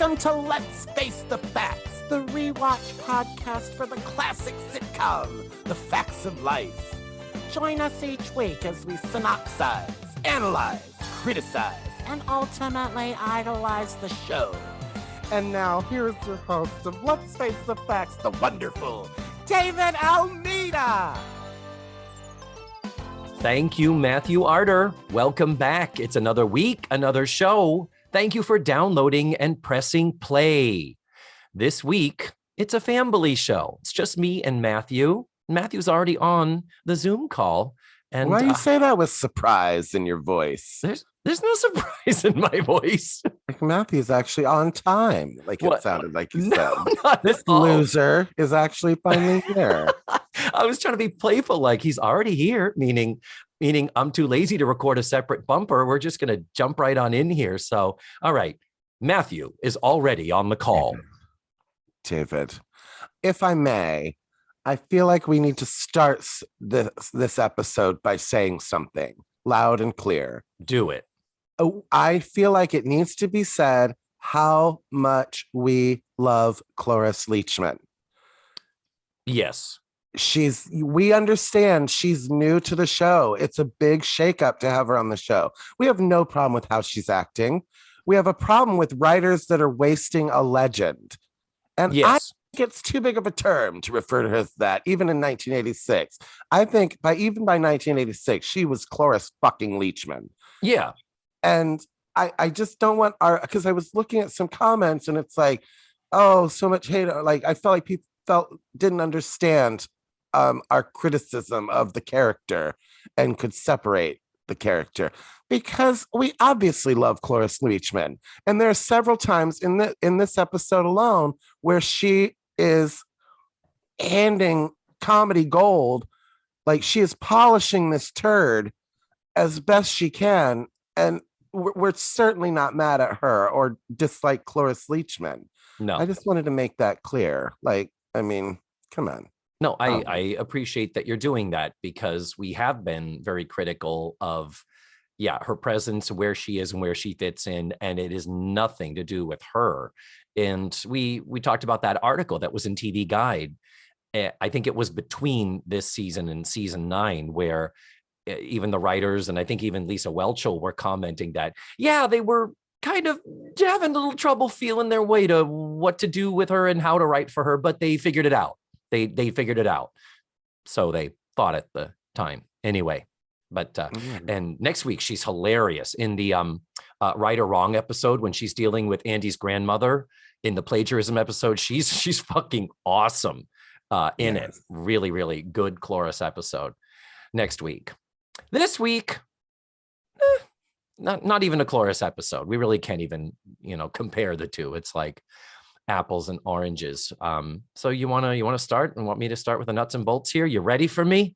Welcome to Let's Face the Facts, the rewatch podcast for the classic sitcom, The Facts of Life. Join us each week as we synopsize, analyze, criticize, and ultimately idolize the show. And now, here's your host of Let's Face the Facts, the wonderful David Almeida. Thank you, Matthew Arter. Welcome back. It's another week, another show. Thank you for downloading and pressing play. This week, it's a family show. It's just me and Matthew. Matthew's already on the Zoom call. And why do you say that with surprise in your voice? There's no surprise in my voice. Like Matthew's actually on time. Like it sounded like you said. This loser is actually finally here. I was trying to be playful, like he's already here, meaning I'm too lazy to record a separate bumper. We're just going to jump right on in here. So, all right, Matthew is already on the call. David, if I may, I feel like we need to start this episode by saying something loud and clear. Do it. I feel like it needs to be said how much we love Cloris Leachman. Yes. We understand she's new to the show. It's a big shakeup to have her on the show. We have no problem with how she's acting. We have a problem with writers that are wasting a legend. And yes. I think it's too big of a term to refer to her as that, even in 1986. I think by 1986, she was Cloris fucking Leachman. Yeah. And I just don't want because I was looking at some comments and it's like, oh, so much hate. Like I felt like people didn't understand our criticism of the character and could separate the character, because we obviously love Cloris Leachman. And there are several times in this episode alone where she is handing comedy gold, like she is polishing this turd as best she can. And we're certainly not mad at her or dislike Cloris Leachman. No, I just wanted to make that clear. Like, I mean, come on. No, I appreciate that you're doing that, because we have been very critical of, her presence, where she is and where she fits in, and it is nothing to do with her. And we talked about that article that was in TV Guide. I think it was between this season and season 9, where even the writers, and I think even Lisa Welchel, were commenting that, they were kind of having a little trouble feeling their way to what to do with her and how to write for her, but they figured it out. They figured it out. So they thought at the time anyway. But and next week she's hilarious in the Right or Wrong episode, when she's dealing with Andy's grandmother in the plagiarism episode. She's fucking awesome in it. Really, really good Cloris episode next week. This week, not even a Cloris episode. We really can't even, compare the two. It's like apples and oranges. So you want to start and want me to start with the nuts and bolts here? You ready for me?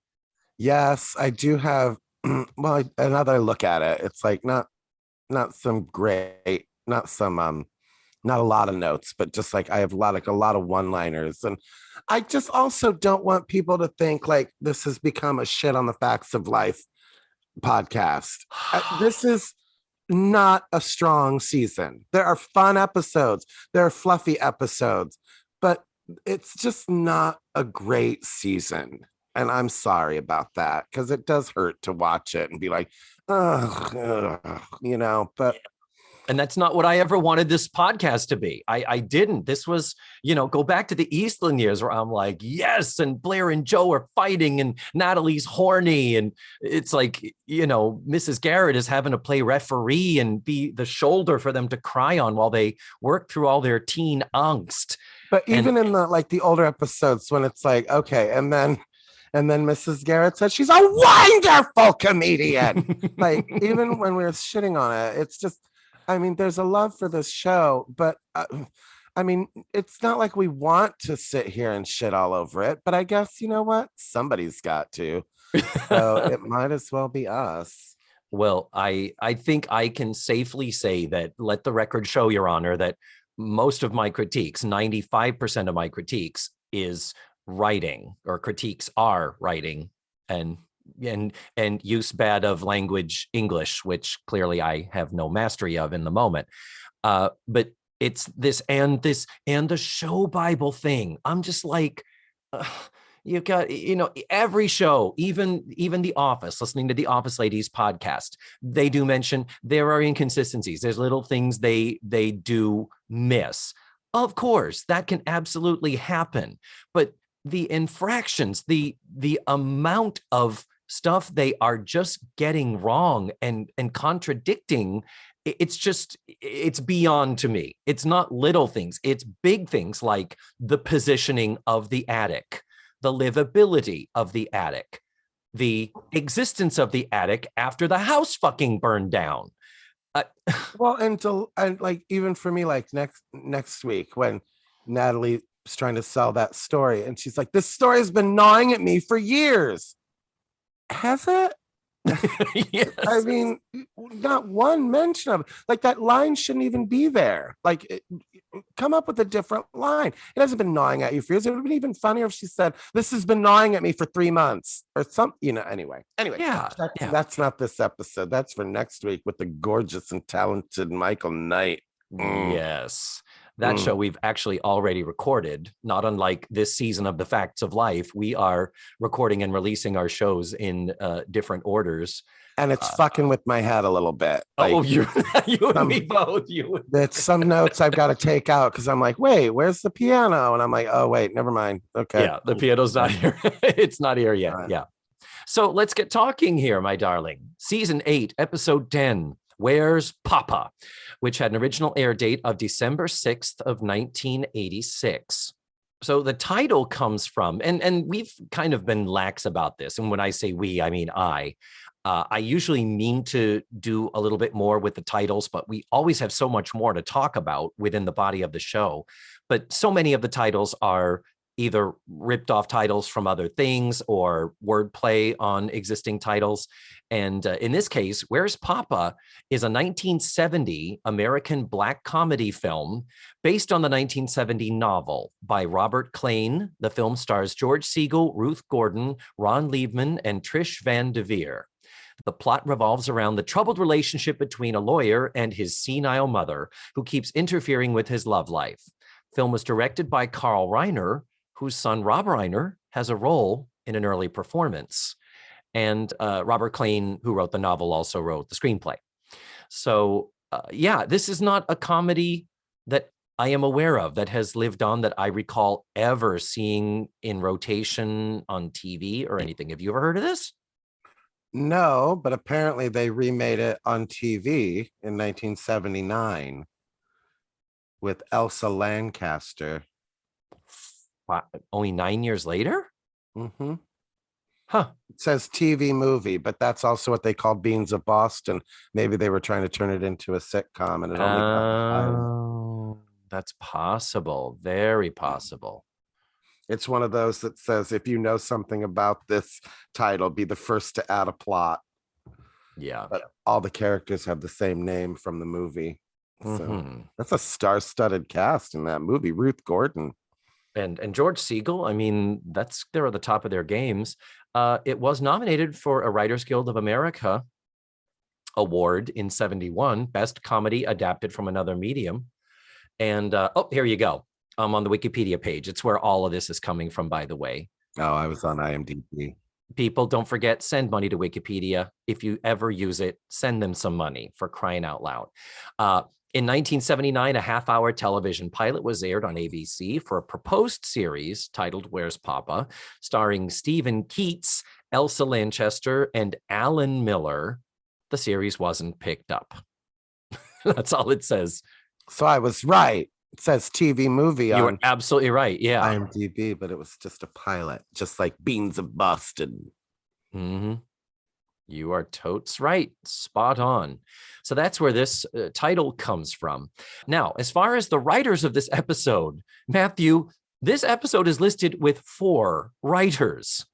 Yes, I do have. Well, another look at it. It's like not some great, not a lot of notes, but just like I have a lot of one-liners. And I just also don't want people to think like this has become a shit on the facts of life podcast. This is not a strong season. There are fun episodes, there are fluffy episodes, but it's just not a great season. And I'm sorry about that, because it does hurt to watch it and be like, but. And that's not what I ever wanted this podcast to be. I didn't. This was, go back to the Eastland years where I'm like, yes, and Blair and Joe are fighting and Natalie's horny. And it's like, Mrs. Garrett is having to play referee and be the shoulder for them to cry on while they work through all their teen angst. But even in the older episodes, when it's like, okay, and then Mrs. Garrett said she's a wonderful comedian. Like, even when we were shitting on it, it's just, I mean, there's a love for this show, but I mean, it's not like we want to sit here and shit all over it, but I guess, you know what? Somebody's got to. So it might as well be us. Well, I think I can safely say that, let the record show, Your Honor, that most of my critiques, 95% of my critiques, is writing, or critiques are writing and use bad of language English, which clearly I have no mastery of in the moment. But It's this and the show Bible thing. I'm just like, uh, you got, every show, even The Office, listening to the Office Ladies podcast, they do mention there are inconsistencies. There's little things they do miss. Of course, that can absolutely happen. But the infractions, the amount of stuff they are just getting wrong and contradicting, it's beyond to me. It's not little things, it's big things like the positioning of the attic, the livability of the attic, the existence of the attic after the house fucking burned down. uh, Well, and like even for me, like next week when Natalie's trying to sell that story, and she's like, "This story has been gnawing at me for years." Has it? yes. I mean, not one mention of it. Like that line shouldn't even be there. Come up with a different line. It hasn't been gnawing at you for years. It would have been even funnier if she said, "This has been gnawing at me for 3 months," or something. Anyway, Yeah, that's not this episode. That's for next week with the gorgeous and talented Michael Knight. Yes. That show we've actually already recorded, not unlike this season of The Facts of Life. We are recording and releasing our shows in different orders. And it's fucking with my head a little bit. You and me both. There's some notes I've got to take out because I'm like, wait, where's the piano? And I'm like, oh, wait, never mind. Okay. Yeah, the piano's not here. It's not here yet. Yeah. So let's get talking here, my darling. Season 8, episode 10. Where's Poppa, which had an original air date of December 6th of 1986. So the title comes from, and we've kind of been lax about this. And when I say we, I mean I usually mean to do a little bit more with the titles, but we always have so much more to talk about within the body of the show. But so many of the titles are either ripped off titles from other things or wordplay on existing titles. And in this case, Where's Poppa is a 1970 American black comedy film based on the 1970 novel by Robert Klein. The film stars George Siegel, Ruth Gordon, Ron Liebman, and Trish Van Devere. The plot revolves around the troubled relationship between a lawyer and his senile mother, who keeps interfering with his love life. Film was directed by Carl Reiner, whose son Rob Reiner has a role in an early performance. And Robert Klein, who wrote the novel, also wrote the screenplay. So this is not a comedy that I am aware of that has lived on, that I recall ever seeing in rotation on TV or anything. Have you ever heard of this? No, but apparently they remade it on TV in 1979 with Elsa Lancaster. Wow, only 9 years later? Mm-hmm. Huh. It says TV movie, but that's also what they called Beans of Boston. Maybe they were trying to turn it into a sitcom, and it only got that's possible. Very possible. It's one of those that says, if you know something about this title, be the first to add a plot. Yeah. But all the characters have the same name from the movie. So that's a star-studded cast in that movie. Ruth Gordon. And George Siegel, I mean, they're at the top of their games. It was nominated for a Writers Guild of America award in 1971, Best Comedy Adapted from Another Medium. And here you go. I'm on the Wikipedia page. It's where all of this is coming from, by the way. Oh, I was on IMDb. People, don't forget, send money to Wikipedia. If you ever use it, send them some money, for crying out loud. In 1979, a half-hour television pilot was aired on ABC for a proposed series titled Where's Poppa, starring Stephen Keats, Elsa Lanchester, and Alan Miller. The series wasn't picked up. That's all it says. So I was right. It says TV movie. You were absolutely right. Yeah. IMDb, but it was just a pilot, just like Beans of Boston. Mm-hmm. You are totes right. Spot on. So that's where this title comes from. Now, as far as the writers of this episode, Matthew, this episode is listed with 4 writers.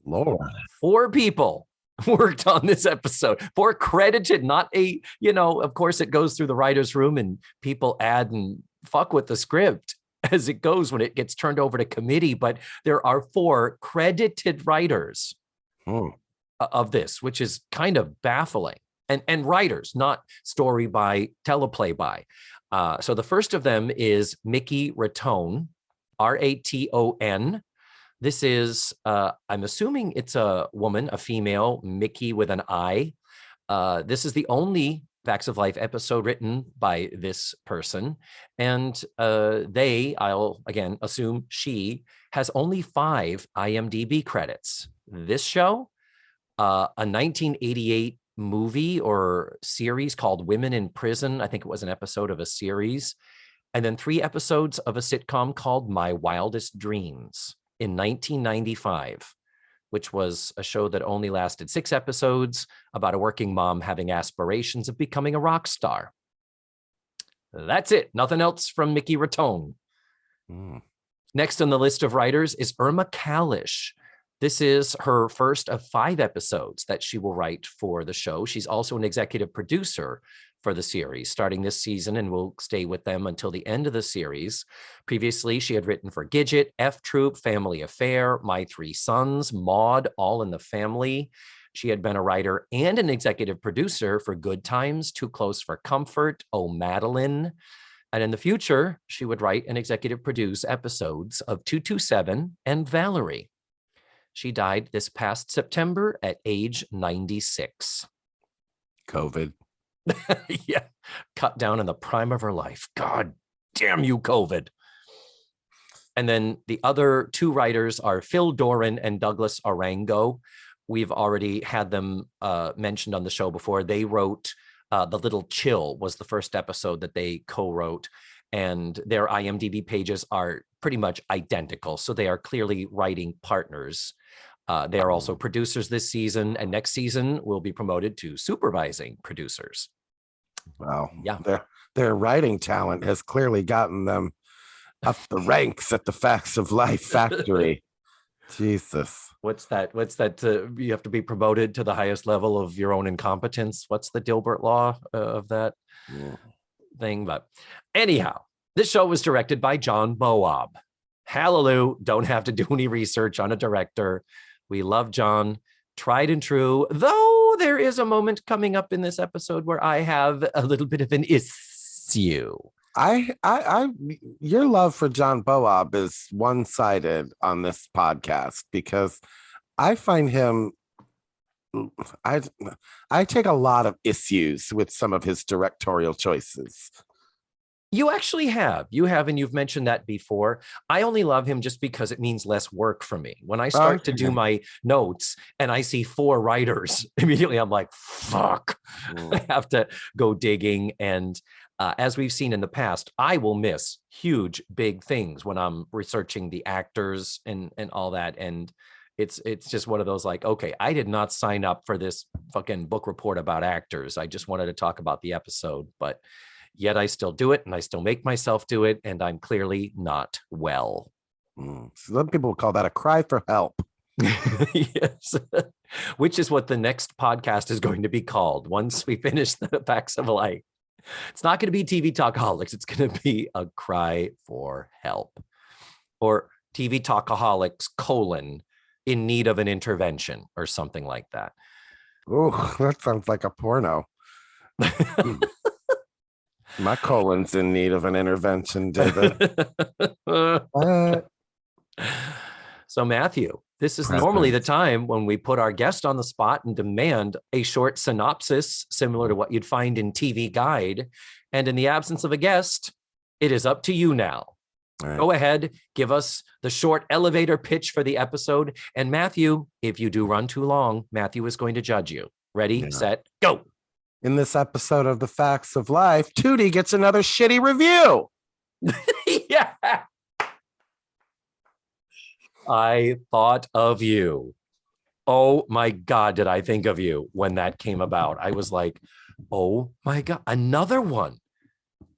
Lord. 4 people worked on this episode. 4 credited, not a, of course it goes through the writer's room and people add and fuck with the script as it goes when it gets turned over to committee. But there are 4 credited writers of this, which is kind of baffling. and writers, not story by, teleplay by. So the first of them is Mickey Raton, Raton. This is, I'm assuming it's a woman, a female, Mickey with an I. This is the only Facts of Life episode written by this person. And I'll again assume she has only 5 IMDb credits. This show, a 1988 movie or series called Women in Prison. I think it was an episode of a series. And then 3 episodes of a sitcom called My Wildest Dreams in 1995. Which was a show that only lasted 6 episodes about a working mom having aspirations of becoming a rock star. That's it. Nothing else from Mickey Raton. Next on the list of writers is Irma Kalish. This is her first of 5 episodes that she will write for the show. She's also an executive producer for the series, starting this season, and will stay with them until the end of the series. Previously, she had written for Gidget, F Troop, Family Affair, My 3 Sons, Maude, All in the Family. She had been a writer and an executive producer for Good Times, Too Close for Comfort, Oh Madeline. And in the future, she would write and executive produce episodes of 227 and Valerie. She died this past September at age 96. COVID. Yeah, cut down in the prime of her life. God damn you, COVID. And then the other 2 writers are Phil Doran and Douglas Arango. We've already had them mentioned on the show before. They wrote The Little Chill was the first episode that they co-wrote, and their IMDb pages are pretty much identical. So they are clearly writing partners. They are also producers this season, and next season will be promoted to supervising producers. Wow. Yeah. Their writing talent has clearly gotten them up the ranks at the Facts of Life factory. Jesus. What's that? You have to be promoted to the highest level of your own incompetence. What's the Dilbert law of that thing? But anyhow, this show was directed by John Boab. Hallelujah. Don't have to do any research on a director. We love John. Tried and true, though there is a moment coming up in this episode where I have a little bit of an issue. Your love for John Boab is one-sided on this podcast, because I find him, I take a lot of issues with some of his directorial choices. You actually have. And you've mentioned that before. I only love him just because it means less work for me. When I start to do my notes and I see 4 writers, immediately I'm like, fuck, I have to go digging. And as we've seen in the past, I will miss huge, big things when I'm researching the actors and all that. And it's just one of those like, okay, I did not sign up for this fucking book report about actors. I just wanted to talk about the episode, but yet I still do it, and I still make myself do it, and I'm clearly not well. Some people call that a cry for help. Yes, which is what the next podcast is going to be called once we finish the Facts of Life. It's not going to be TV Talkaholics. It's going to be a cry for help, or TV Talkaholics : in need of an intervention, or something like that. Oh, that sounds like a porno. My colon's in need of an intervention, David. So, Matthew, this is normally the time when we put our guest on the spot and demand a short synopsis similar to what you'd find in TV Guide. And in the absence of a guest, it is up to you now. Right. Go ahead, give us the short elevator pitch for the episode. And Matthew, if you do run too long, Matthew is going to judge you. Ready, set, go. In this episode of The Facts of Life, Tootie gets another shitty review. Yeah. I thought of you. Oh my God, did I think of you when that came about? I was like, oh my God, another one.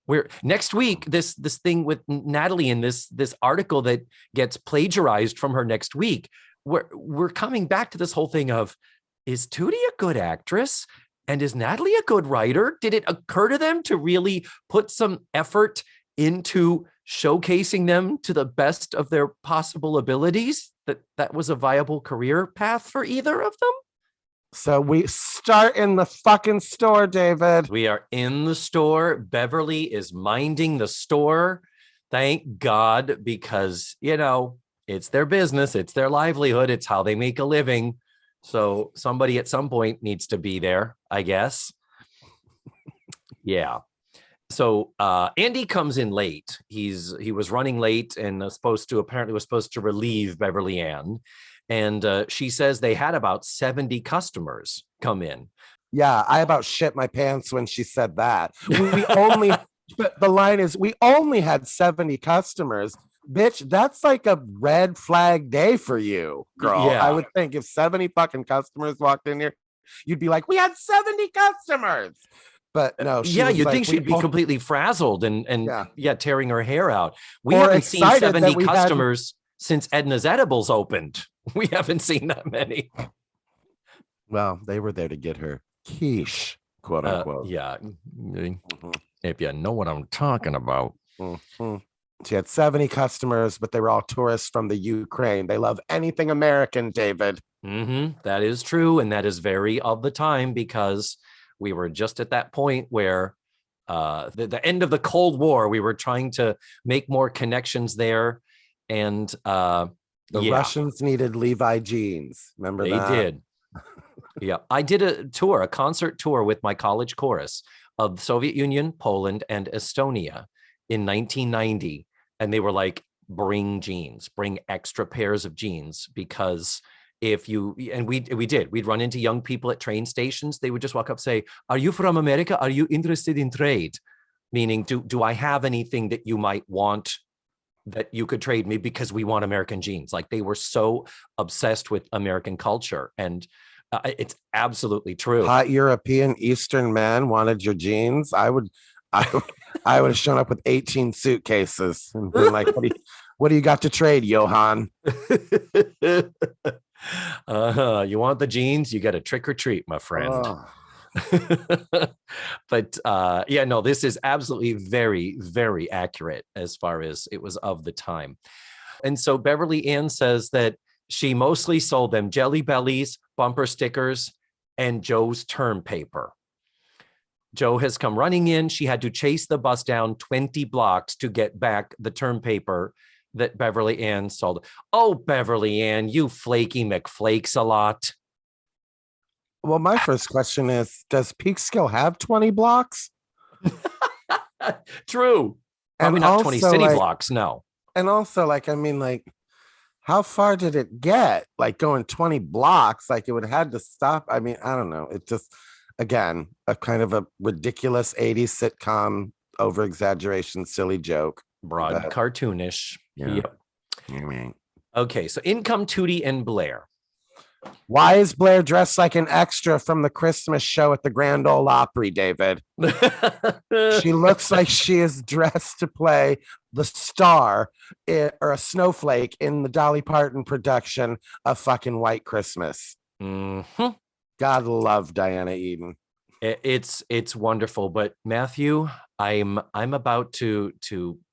Where next week, this thing with Natalie and this article that gets plagiarized from her next week, we're coming back to this whole thing of, is Tootie a good actress? And is Natalie a good writer? Did it occur to them to really put some effort into showcasing them to the best of their possible abilities? That was a viable career path for either of them? So we start in the fucking store, David. We are in the store. Beverly is minding the store. Thank God, because, it's their business, it's their livelihood, it's how they make a living. So somebody at some point needs to be there, I guess. Yeah. So Andy comes in late. He was running late and apparently was supposed to relieve Beverly Ann. And she says they had about 70 customers come in. Yeah, I about shit my pants when she said that. But the line is, we only had 70 customers. Bitch, that's like a red flag day for you, girl. I Yeah. would think if 70 fucking customers walked in here, you'd be like, we had 70 customers. But no, she Yeah, was you'd like, think she'd be completely frazzled and yeah, yeah, tearing her hair out. We or haven't seen excited that 70 we had. customers since Edna's Edibles opened. We haven't seen that many. Well, they were there to get her quiche, quote unquote. Yeah. Mhm. If you know what I'm talking about. Mhm. She had 70 customers, but they were all tourists from the Ukraine. They love anything American, David. That is true. And that is very of the time, because we were just at that point where the end of the Cold War, we were trying to make more connections there. And The yeah, Russians needed Levi jeans. Remember they that? did. Yeah, I did a concert tour with my college chorus of the Soviet Union, Poland, and Estonia in 1990. And they were like, bring jeans, bring extra pairs of jeans, because we'd run into young people at train stations. They would just walk up, say, are you from America? Are you interested in trade? Meaning, do I have anything that you might want that you could trade me, because we want American jeans? Like, they were so obsessed with American culture. And it's absolutely true. Hot European Eastern man wanted your jeans. I would have shown up with 18 suitcases and been like, what do you got to trade, Johan? You want the jeans? You got to trick or treat, my friend. Oh. But yeah, no, this is absolutely very, very accurate as far as it was of the time. And so Beverly Ann says that she mostly sold them Jelly Bellies, bumper stickers, and Joe's term paper. Joe has come running in. She had to chase the bus down 20 blocks to get back the term paper that Beverly Ann sold. Oh, Beverly Ann, you flaky McFlakes a lot. Well, my first question is, does Peekskill have 20 blocks? True. Probably And not also, 20 city blocks, no. And also, how far did it get? Like, going 20 blocks, like it would have had to stop. I mean, I don't know. It just, again, a kind of a ridiculous 80s sitcom over exaggeration, silly joke. Broad, cartoonish. Yeah. Yep. Okay, so in come Tootie and Blair. Why is Blair dressed like an extra from the Christmas show at the Grand Ole Opry, David? She looks like she is dressed to play the star or a snowflake in the Dolly Parton production of fucking White Christmas. Mm-hmm. God love Diana Eden. It's wonderful, but Matthew, I'm about to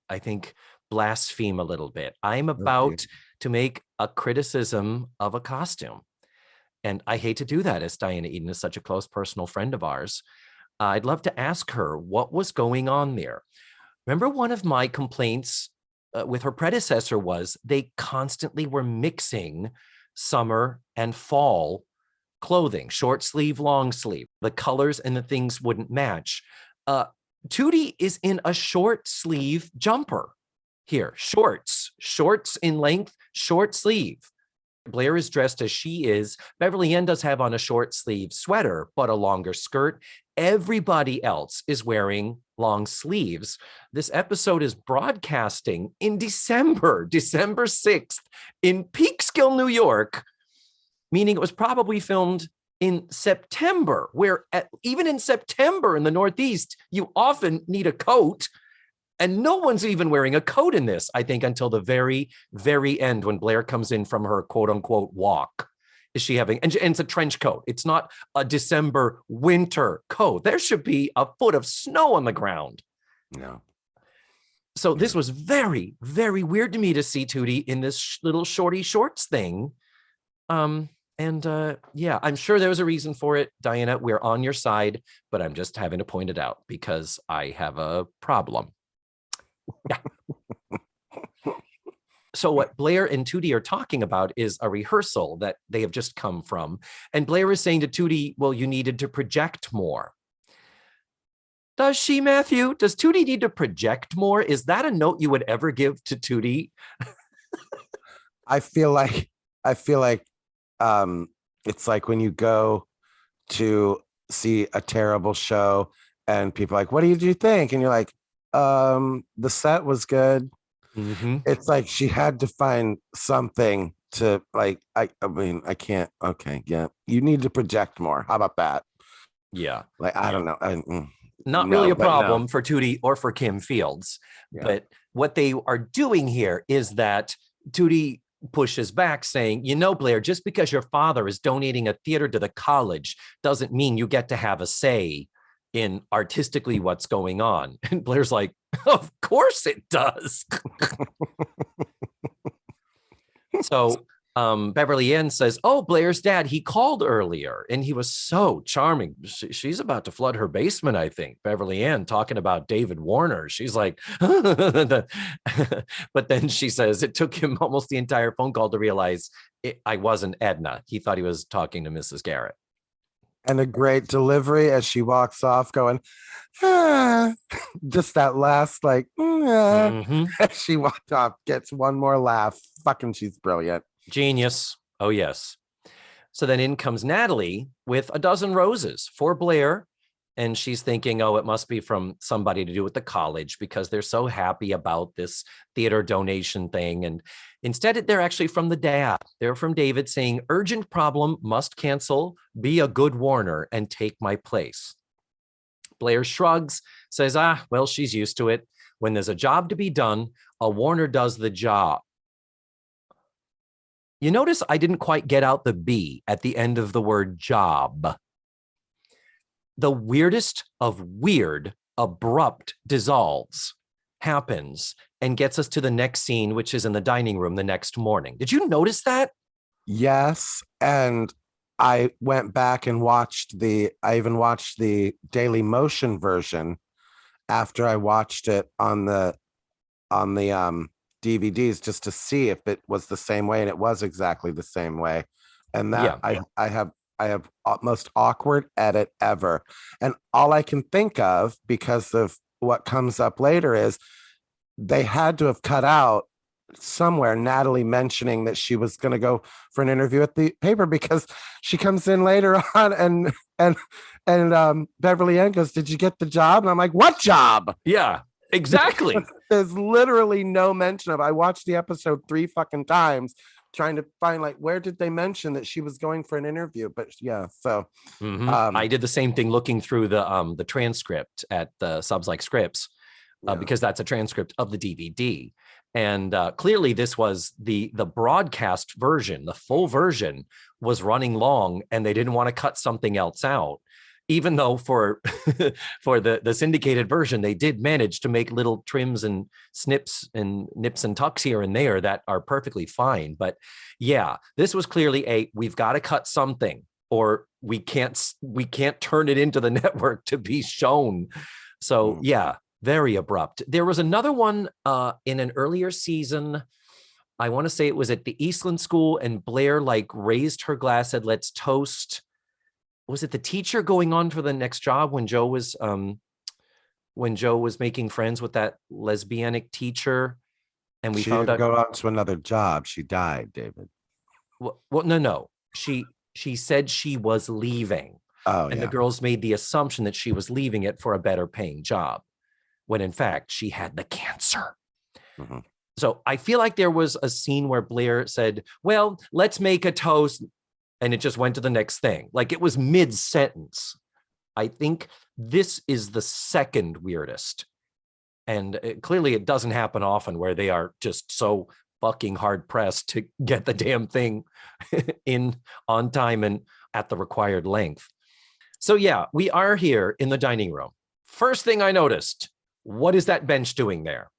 I think blaspheme a little bit. I'm about to make a criticism of a costume. And I hate to do that, as Diana Eden is such a close personal friend of ours. I'd love to ask her what was going on there. Remember, one of my complaints with her predecessor was they constantly were mixing summer and fall clothing, short sleeve, long sleeve. The colors and the things wouldn't match. Tootie is in a short sleeve jumper here. Shorts in length, short sleeve. Blair is dressed as she is. Beverly Ann does have on a short sleeve sweater, but a longer skirt. Everybody else is wearing long sleeves. This episode is broadcasting in December 6th in Peekskill, New York, meaning it was probably filmed in September, where even in September in the Northeast, you often need a coat. And no one's even wearing a coat in this, I think, until the very, very end when Blair comes in from her quote unquote walk. Is she having, and it's a trench coat. It's not a December winter coat. There should be a foot of snow on the ground. No. So this was very, very weird to me to see Tootie in this little shorty shorts thing. And yeah, I'm sure there was a reason for it. Diana, we're on your side, but I'm just having to point it out because I have a problem. Yeah. So what Blair and Tootie are talking about is a rehearsal that they have just come from. And Blair is saying to Tootie, well, you needed to project more. Does she, Matthew? Does Tootie need to project more? Is that a note you would ever give to Tootie? I feel like I feel like it's like when you go to see a terrible show and people are like, what did you think? And you're like, the set was good. Mm-hmm. It's like she had to find something to like, I mean, I can't, okay, yeah. You need to project more. How about that? Yeah. Like, I don't know. Not really No, a but problem no. for Tootie or for Kim Fields. Yeah. But what they are doing here is that Tootie pushes back saying, you know, Blair, just because your father is donating a theater to the college doesn't mean you get to have a say in artistically what's going on. And Blair's like, of course it does. So Beverly Ann says, oh, Blair's dad, he called earlier and he was so charming. She's about to flood her basement, I think. Beverly Ann talking about David Warner. She's like, but then she says it took him almost the entire phone call to realize I wasn't Edna. He thought he was talking to Mrs. Garrett. And a great delivery as she walks off going, ah. Just that last like, Mm-hmm. she walked off, gets one more laugh. Fucking, she's brilliant. Genius. Oh, yes. So then in comes Natalie with a dozen roses for Blair. And she's thinking, oh, it must be from somebody to do with the college because they're so happy about this theater donation thing. And instead, they're actually from the dad. They're from David saying, urgent problem, must cancel, be a good Warner and take my place. Blair shrugs, says, well, she's used to it. When there's a job to be done, a Warner does the job. You notice I didn't quite get out the B at the end of the word job. The weirdest of weird, abrupt dissolves happens and gets us to the next scene, which is in the dining room the next morning. Did you notice that? Yes. And I went back and I even watched the Daily Motion version after I watched it on the DVDs just to see if it was the same way, and it was exactly the same way. And that I have most awkward edit ever. And all I can think of because of what comes up later is they had to have cut out somewhere Natalie mentioning that she was going to go for an interview at the paper, because she comes in later on and Beverly Ann goes, did you get the job? And I'm like, what job? Yeah, exactly. There's literally no mention of. I watched the episode 3 fucking times trying to find like where did they mention that she was going for an interview. But yeah, so I did the same thing looking through the transcript at the Subs Like Scripts because that's a transcript of the DVD. And clearly this was the broadcast version. The full version was running long and they didn't want to cut something else out. Even though for the syndicated version, they did manage to make little trims and snips and nips and tucks here and there that are perfectly fine. But yeah, this was clearly we've got to cut something or we can't turn it into the network to be shown. So yeah, very abrupt. There was another one in an earlier season. I want to say it was at the Eastland School, and Blair like raised her glass, said, let's toast. Was it the teacher going on for the next job when Joe was making friends with that lesbianic teacher, and we found out go on to another job. She died, David. Well, no. She said she was leaving. Oh, and the girls made the assumption that she was leaving it for a better paying job, when in fact she had the cancer. Mm-hmm. So I feel like there was a scene where Blair said, well, let's make a toast. And it just went to the next thing. Like it was mid-sentence. I think this is the second weirdest. And clearly it doesn't happen often where they are just so fucking hard pressed to get the damn thing in on time and at the required length. So yeah, we are here in the dining room. First thing I noticed, what is that bench doing there?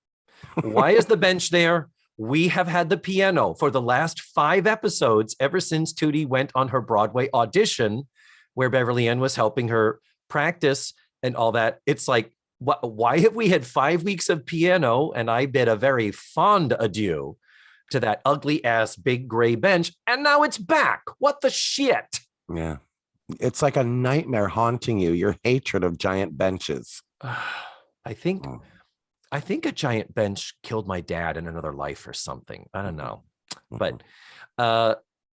Why is the bench there? We have had the piano for the last 5 episodes ever since Tootie went on her Broadway audition, where Beverly Ann was helping her practice and all that. It's like, why have we had 5 weeks of piano? And I bid a very fond adieu to that ugly ass big gray bench. And now it's back. What the shit? Yeah. It's like a nightmare haunting you, your hatred of giant benches. I think a giant bench killed my dad in another life or something. I don't know. But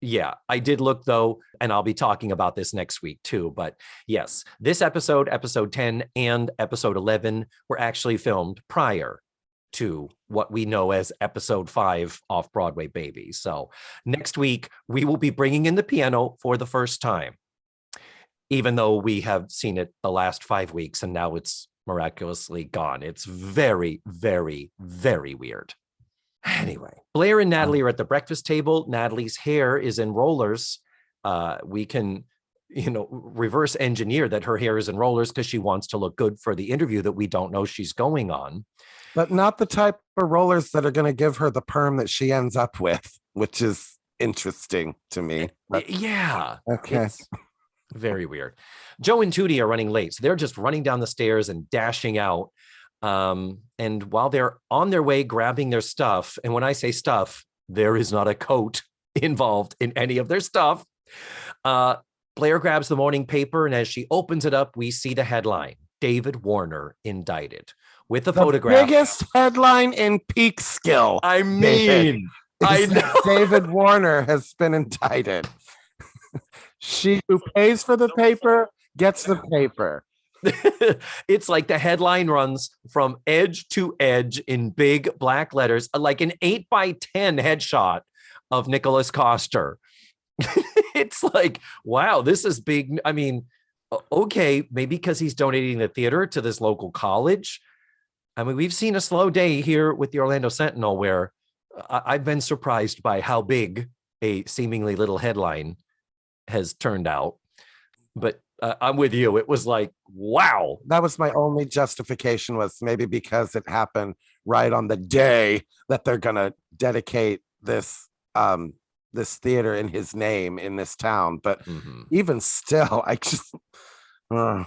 yeah, I did look though, and I'll be talking about this next week too. But yes, this episode 10 and episode 11 were actually filmed prior to what we know as episode 5 Off-Broadway Baby. So next week, we will be bringing in the piano for the first time, even though we have seen it the last 5 weeks and now it's miraculously gone. It's very, very, very weird. Anyway, Blair and Natalie are at the breakfast table. Natalie's hair is in rollers. We can, reverse engineer that her hair is in rollers because she wants to look good for the interview that we don't know she's going on. But not the type of rollers that are going to give her the perm that she ends up with, which is interesting to me. But, yeah. Okay. It's very weird. Joe and Tootie are running late. So they're just running down the stairs and dashing out. And while they're on their way grabbing their stuff, and when I say stuff, there is not a coat involved in any of their stuff. Blair grabs the morning paper, and as she opens it up, we see the headline, David Warner indicted, with the photograph. Biggest headline in peak skill. I mean, I know. David Warner has been indicted. She who pays for the paper gets the paper. It's like the headline runs from edge to edge in big black letters, like an 8x10 headshot of Nicholas Coster. It's like, wow, this is big. I mean, okay, maybe because he's donating the theater to this local college. I mean, we've seen a slow day here with the Orlando Sentinel where I've been surprised by how big a seemingly little headline has turned out. But I'm with you. It was like, wow. That was my only justification, was maybe because it happened right on the day that they're going to dedicate this this theater in his name in this town. But even still, I just, I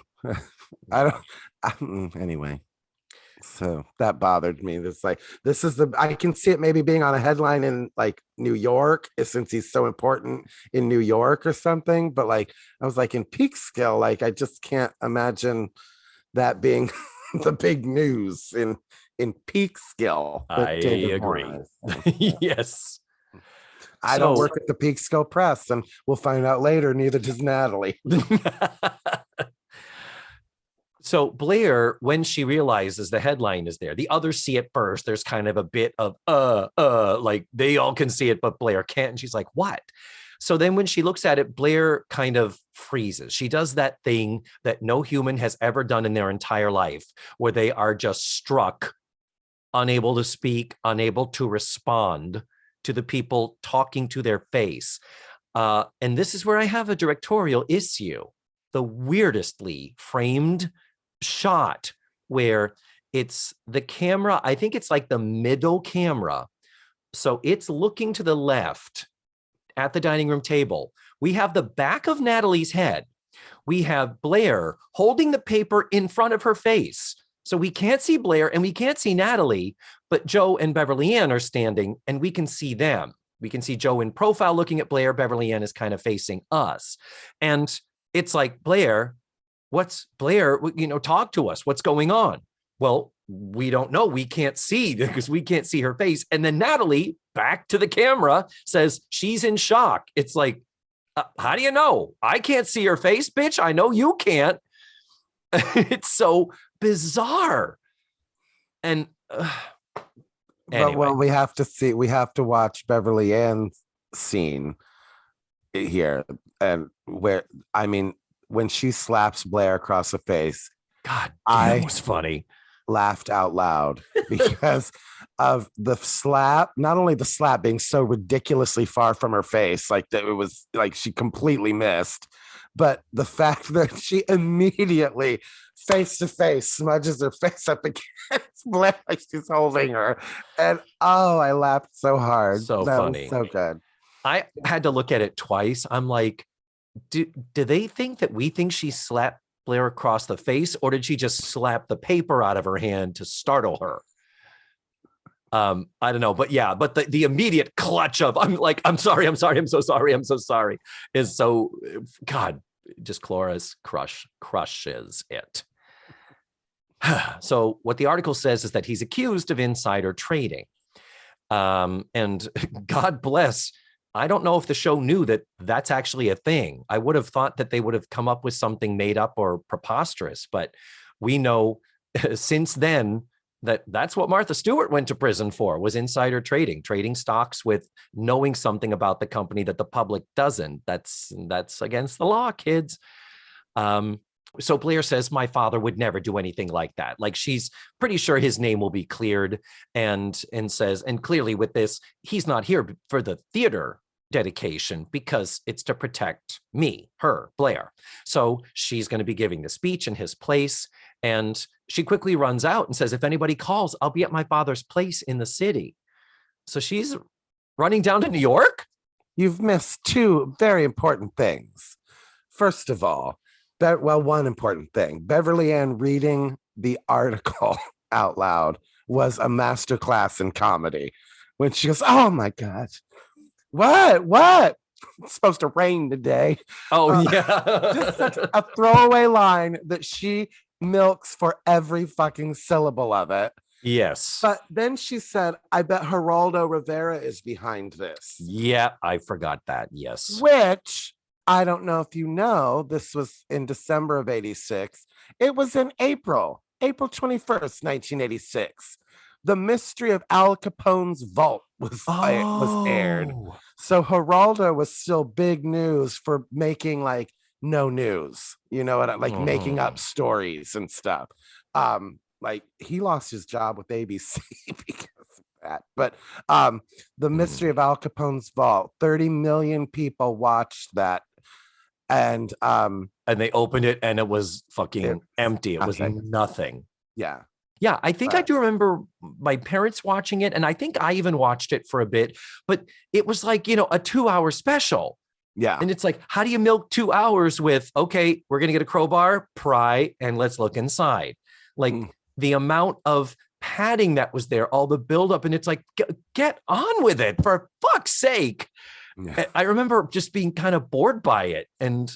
don't, anyway. So that bothered me. It's like, I can see it maybe being on a headline in like New York, since he's so important in New York or something. But like, I was like, in peak skill, like, I just can't imagine that being the big news in peak skill. I agree. Yes. I don't work at the Peak Skill Press, and we'll find out later. Neither does Natalie. So Blair, when she realizes the headline is there, the others see it first. There's kind of a bit of, like they all can see it, but Blair can't. And she's like, what? So then when she looks at it, Blair kind of freezes. She does that thing that no human has ever done in their entire life, where they are just struck, unable to speak, unable to respond to the people talking to their face. And this is where I have a directorial issue. The weirdestly framed shot where it's the camera, I think it's like the middle camera. So it's looking to the left at the dining room table. We have the back of Natalie's head. We have Blair holding the paper in front of her face. So we can't see Blair and we can't see Natalie, but Joe and Beverly Ann are standing and we can see them. We can see Joe in profile looking at Blair. Beverly Ann is kind of facing us. And it's like, Blair, talk to us. What's going on? Well, we don't know. We can't see because we can't see her face. And then Natalie, back to the camera, says she's in shock. It's like, how do you know? I can't see her face, bitch. I know you can't. It's so bizarre. And anyway. Well, we have to watch Beverly Ann's scene here, and where, I mean, when she slaps Blair across the face, God, that was funny. Laughed out loud because of the slap, not only the slap being so ridiculously far from her face, like that it was like she completely missed, But the fact that she immediately face to face smudges her face up against Blair like she's holding her. And oh, I laughed so hard. So That was funny. so good. I had to look at it twice. I'm like, do they think that we think she slapped Blair across the face, or did she just slap the paper out of her hand to startle her? I don't know, but yeah, but the immediate clutch of I'm sorry, I'm so sorry is so, God, just Cloris crushes it. So what the article says is that he's accused of insider trading. And God bless, I don't know if the show knew that that's actually a thing. I would have thought that they would have come up with something made up or preposterous, but we know since then that that's what Martha Stewart went to prison for, was insider trading stocks with knowing something about the company that the public doesn't. That's against the law, kids. So Blair says, my father would never do anything like that. Like, she's pretty sure his name will be cleared, and says, and clearly with this, he's not here for the theater dedication because it's to protect me, her, Blair. So she's going to be giving the speech in his place. And she quickly runs out and says, if anybody calls, I'll be at my father's place in the city. So she's running down to New York. You've missed two very important things. First of all, one important thing, Beverly Ann reading the article out loud was a masterclass in comedy. When she goes, oh my God, what? It's supposed to rain today. Oh, yeah. Just such a throwaway line that she milks for every fucking syllable of it. Yes. But then she said, I bet Geraldo Rivera is behind this. Yeah, I forgot that. Yes. Which, I don't know if you know, this was in December of 86. It was in April 21st, 1986. The Mystery of Al Capone's Vault was aired. So Geraldo was still big news for making like no news, you know what, like making up stories and stuff. Like, he lost his job with ABC because of that. But the Mystery of Al Capone's Vault, 30 million people watched that. And they opened it and it was fucking empty. It was nothing. Yeah. Yeah, I think I do remember my parents watching it, and I think I even watched it for a bit, but it was like, a 2-hour special. Yeah. And it's like, how do you milk 2 hours with, okay, we're going to get a crowbar, pry, and let's look inside. Like the amount of padding that was there, all the buildup, and it's like, get on with it, for fuck's sake. Yeah. I remember just being kind of bored by it. And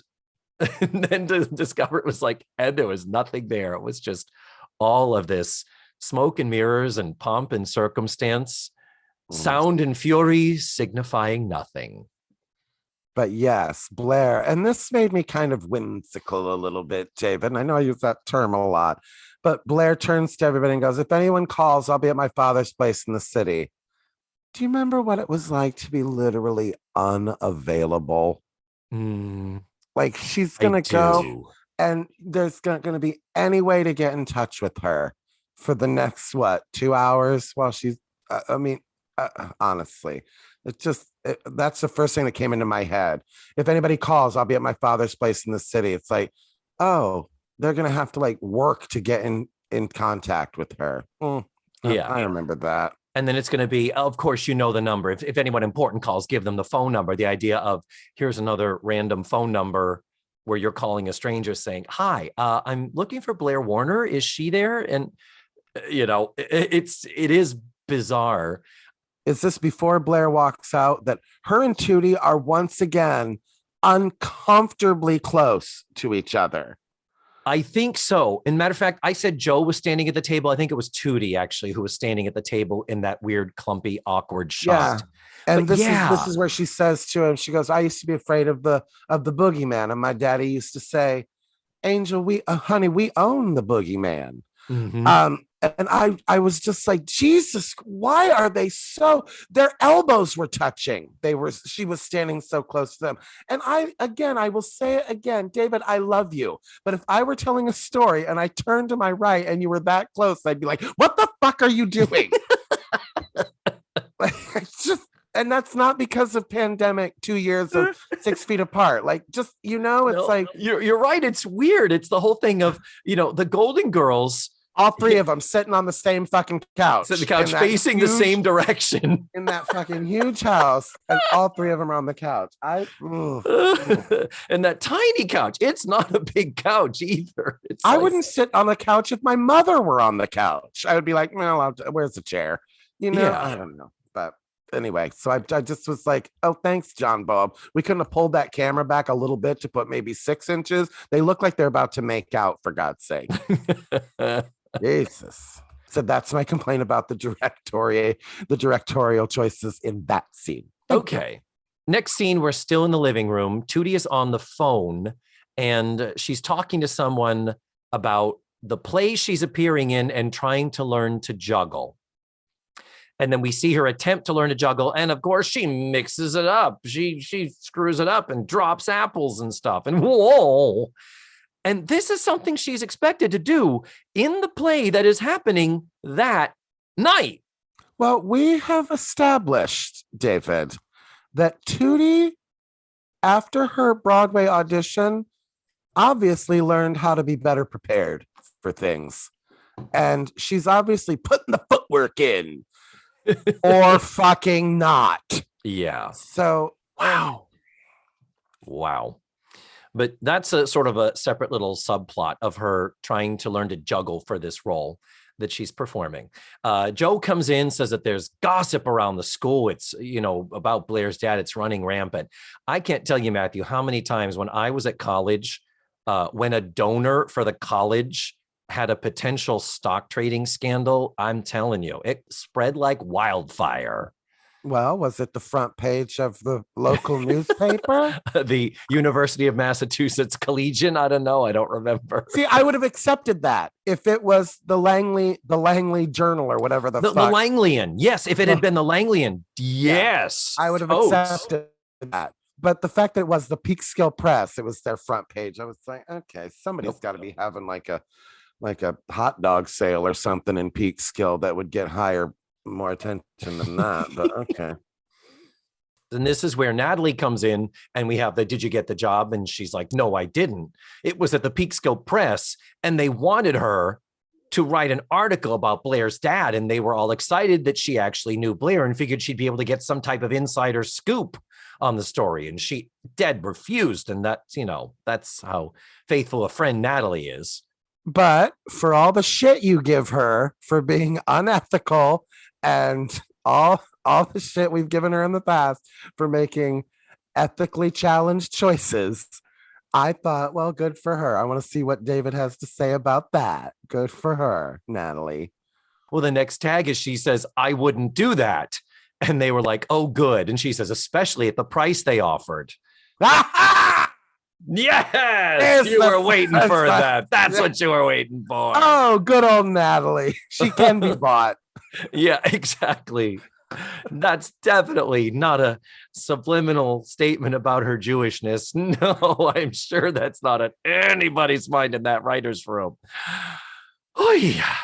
then to discover it was like, and there was nothing there. It was just all of this smoke and mirrors and pomp and circumstance, sound and fury signifying nothing. But yes, Blair, and this made me kind of whimsical a little bit, David. I know I use that term a lot, but Blair turns to everybody and goes, if anyone calls, I'll be at my father's place in the city. Do you remember what it was like to be literally unavailable? Like, she's going to go, and there's going to be any way to get in touch with her for the next, 2 hours while she's, honestly, that's the first thing that came into my head. If anybody calls, I'll be at my father's place in the city. It's like, oh, they're going to have to like work to get in contact with her. Yeah, I remember that. And then it's going to be, of course, the number. If anyone important calls, give them the phone number. The idea of, here's another random phone number where you're calling a stranger saying, hi, I'm looking for Blair Warner. Is she there? And, it is bizarre. Is this before Blair walks out that her and Tootie are once again uncomfortably close to each other? I think so. And matter of fact, I said Joe was standing at the table. I think it was Tootie actually who was standing at the table in that weird, clumpy, awkward shot. Yeah. And this is where she says to him, she goes, I used to be afraid of the boogeyman. And my daddy used to say, Angel, honey, we own the boogeyman. And I was just like, Jesus, why are they their elbows were touching. She was standing so close to them. And I will say it again, David, I love you. But if I were telling a story and I turned to my right and you were that close, I'd be like, what the fuck are you doing? Like, And that's not because of pandemic, 2 years of 6 feet apart. Like, just, it's like you're right. It's weird. It's the whole thing of, the Golden Girls, all three of them sitting on the same fucking couch. sit on the couch facing the same direction in that fucking huge house, and all three of them are on the couch. and that tiny couch. It's not a big couch either. I wouldn't sit on the couch if my mother were on the couch. I would be like, well, where's the chair? Yeah. I don't know. But anyway, so I just was like, oh, thanks, John Bob. We couldn't have pulled that camera back a little bit to put maybe 6 inches. They look like they're about to make out, for God's sake. Jesus. So that's my complaint about the directorial choices in that scene. Okay. Next scene, we're still in the living room. Tootie is on the phone and she's talking to someone about the play she's appearing in and trying to learn to juggle. And then we see her attempt to learn to juggle. And of course, she mixes it up. She screws it up and drops apples and stuff. And whoa. And this is something she's expected to do in the play that is happening that night. Well, we have established, David, that Tootie, after her Broadway audition, obviously learned how to be better prepared for things. And she's obviously putting the footwork in or fucking not. Yeah. So, Wow. But that's a sort of a separate little subplot of her trying to learn to juggle for this role that she's performing. Joe comes in, says that there's gossip around the school. It's, about Blair's dad. It's running rampant. I can't tell you, Matthew, how many times when I was at college, when a donor for the college had a potential stock trading scandal, I'm telling you, it spread like wildfire. Well, was it the front page of the local newspaper? The University of Massachusetts Collegian? I don't know. I don't remember. See, I would have accepted that if it was the Langley Journal or whatever the Langlian. Yes, if it had been the Langlian. Yes. I would have accepted that. But the fact that it was the Peekskill Press, it was their front page. I was like, okay, somebody's got to be having like a hot dog sale or something in Peekskill that would get more attention than that, but okay. And this is where Natalie comes in and we have did you get the job? And she's like, no, I didn't. It was at the Peekskill Press and they wanted her to write an article about Blair's dad. And they were all excited that she actually knew Blair and figured she'd be able to get some type of insider scoop on the story. And she dead refused. And that's how faithful a friend Natalie is. But for all the shit you give her for being unethical and all the shit we've given her in the past for making ethically challenged choices, I thought, well, good for her. I want to see what David has to say about that. Good for her, Natalie. Well, the next tag is she says, I wouldn't do that. And they were like, oh, good. And she says, especially at the price they offered. Yes, you were waiting for that. That's what you were waiting for. Oh, good old Natalie. She can be bought. Yeah, exactly. That's definitely not a subliminal statement about her Jewishness. No, I'm sure that's not on anybody's mind in that writer's room. Oh, yeah.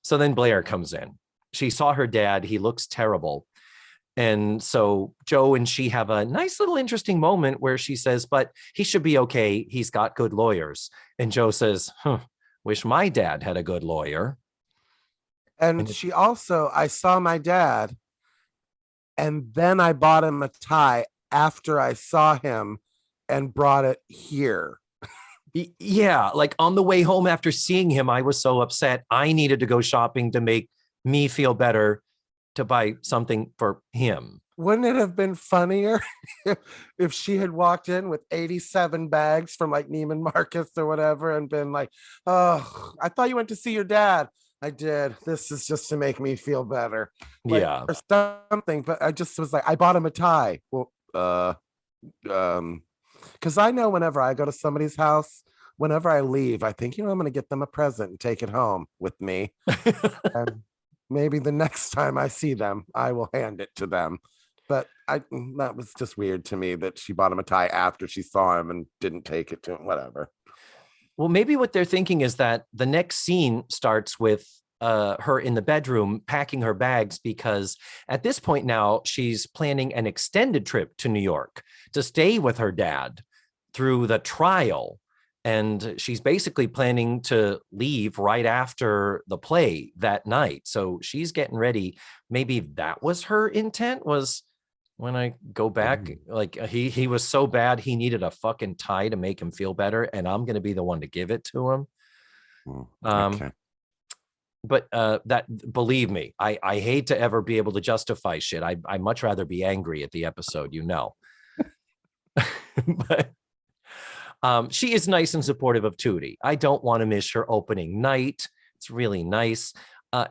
So then Blair comes in. She saw her dad. He looks terrible. And so Joe and she have a nice little interesting moment where she says, but he should be okay. He's got good lawyers. And Joe says, wish my dad had a good lawyer. And she also, I saw my dad and then I bought him a tie after I saw him and brought it here. Yeah, like on the way home after seeing him, I was so upset. I needed to go shopping to make me feel better to buy something for him. Wouldn't it have been funnier if she had walked in with 87 bags from like Neiman Marcus or whatever and been like, oh, I thought you went to see your dad. I did. This is just to make me feel better. Yeah. Or something. But I just was like, I bought him a tie. Well, because I know whenever I go to somebody's house, whenever I leave, I think, I'm going to get them a present and take it home with me. And maybe the next time I see them, I will hand it to them. But that was just weird to me that she bought him a tie after she saw him and didn't take it to him, whatever. Well, maybe what they're thinking is that the next scene starts with her in the bedroom packing her bags, because at this point now she's planning an extended trip to New York to stay with her dad through the trial. And she's basically planning to leave right after the play that night. So she's getting ready. Maybe that was her intent, was when I go back, like he was so bad, he needed a fucking tie to make him feel better. And I'm going to be the one to give it to him. Okay. But that, believe me, I hate to ever be able to justify shit. I much rather be angry at the episode, you know. But she is nice and supportive of Tootie. I don't want to miss her opening night. It's really nice.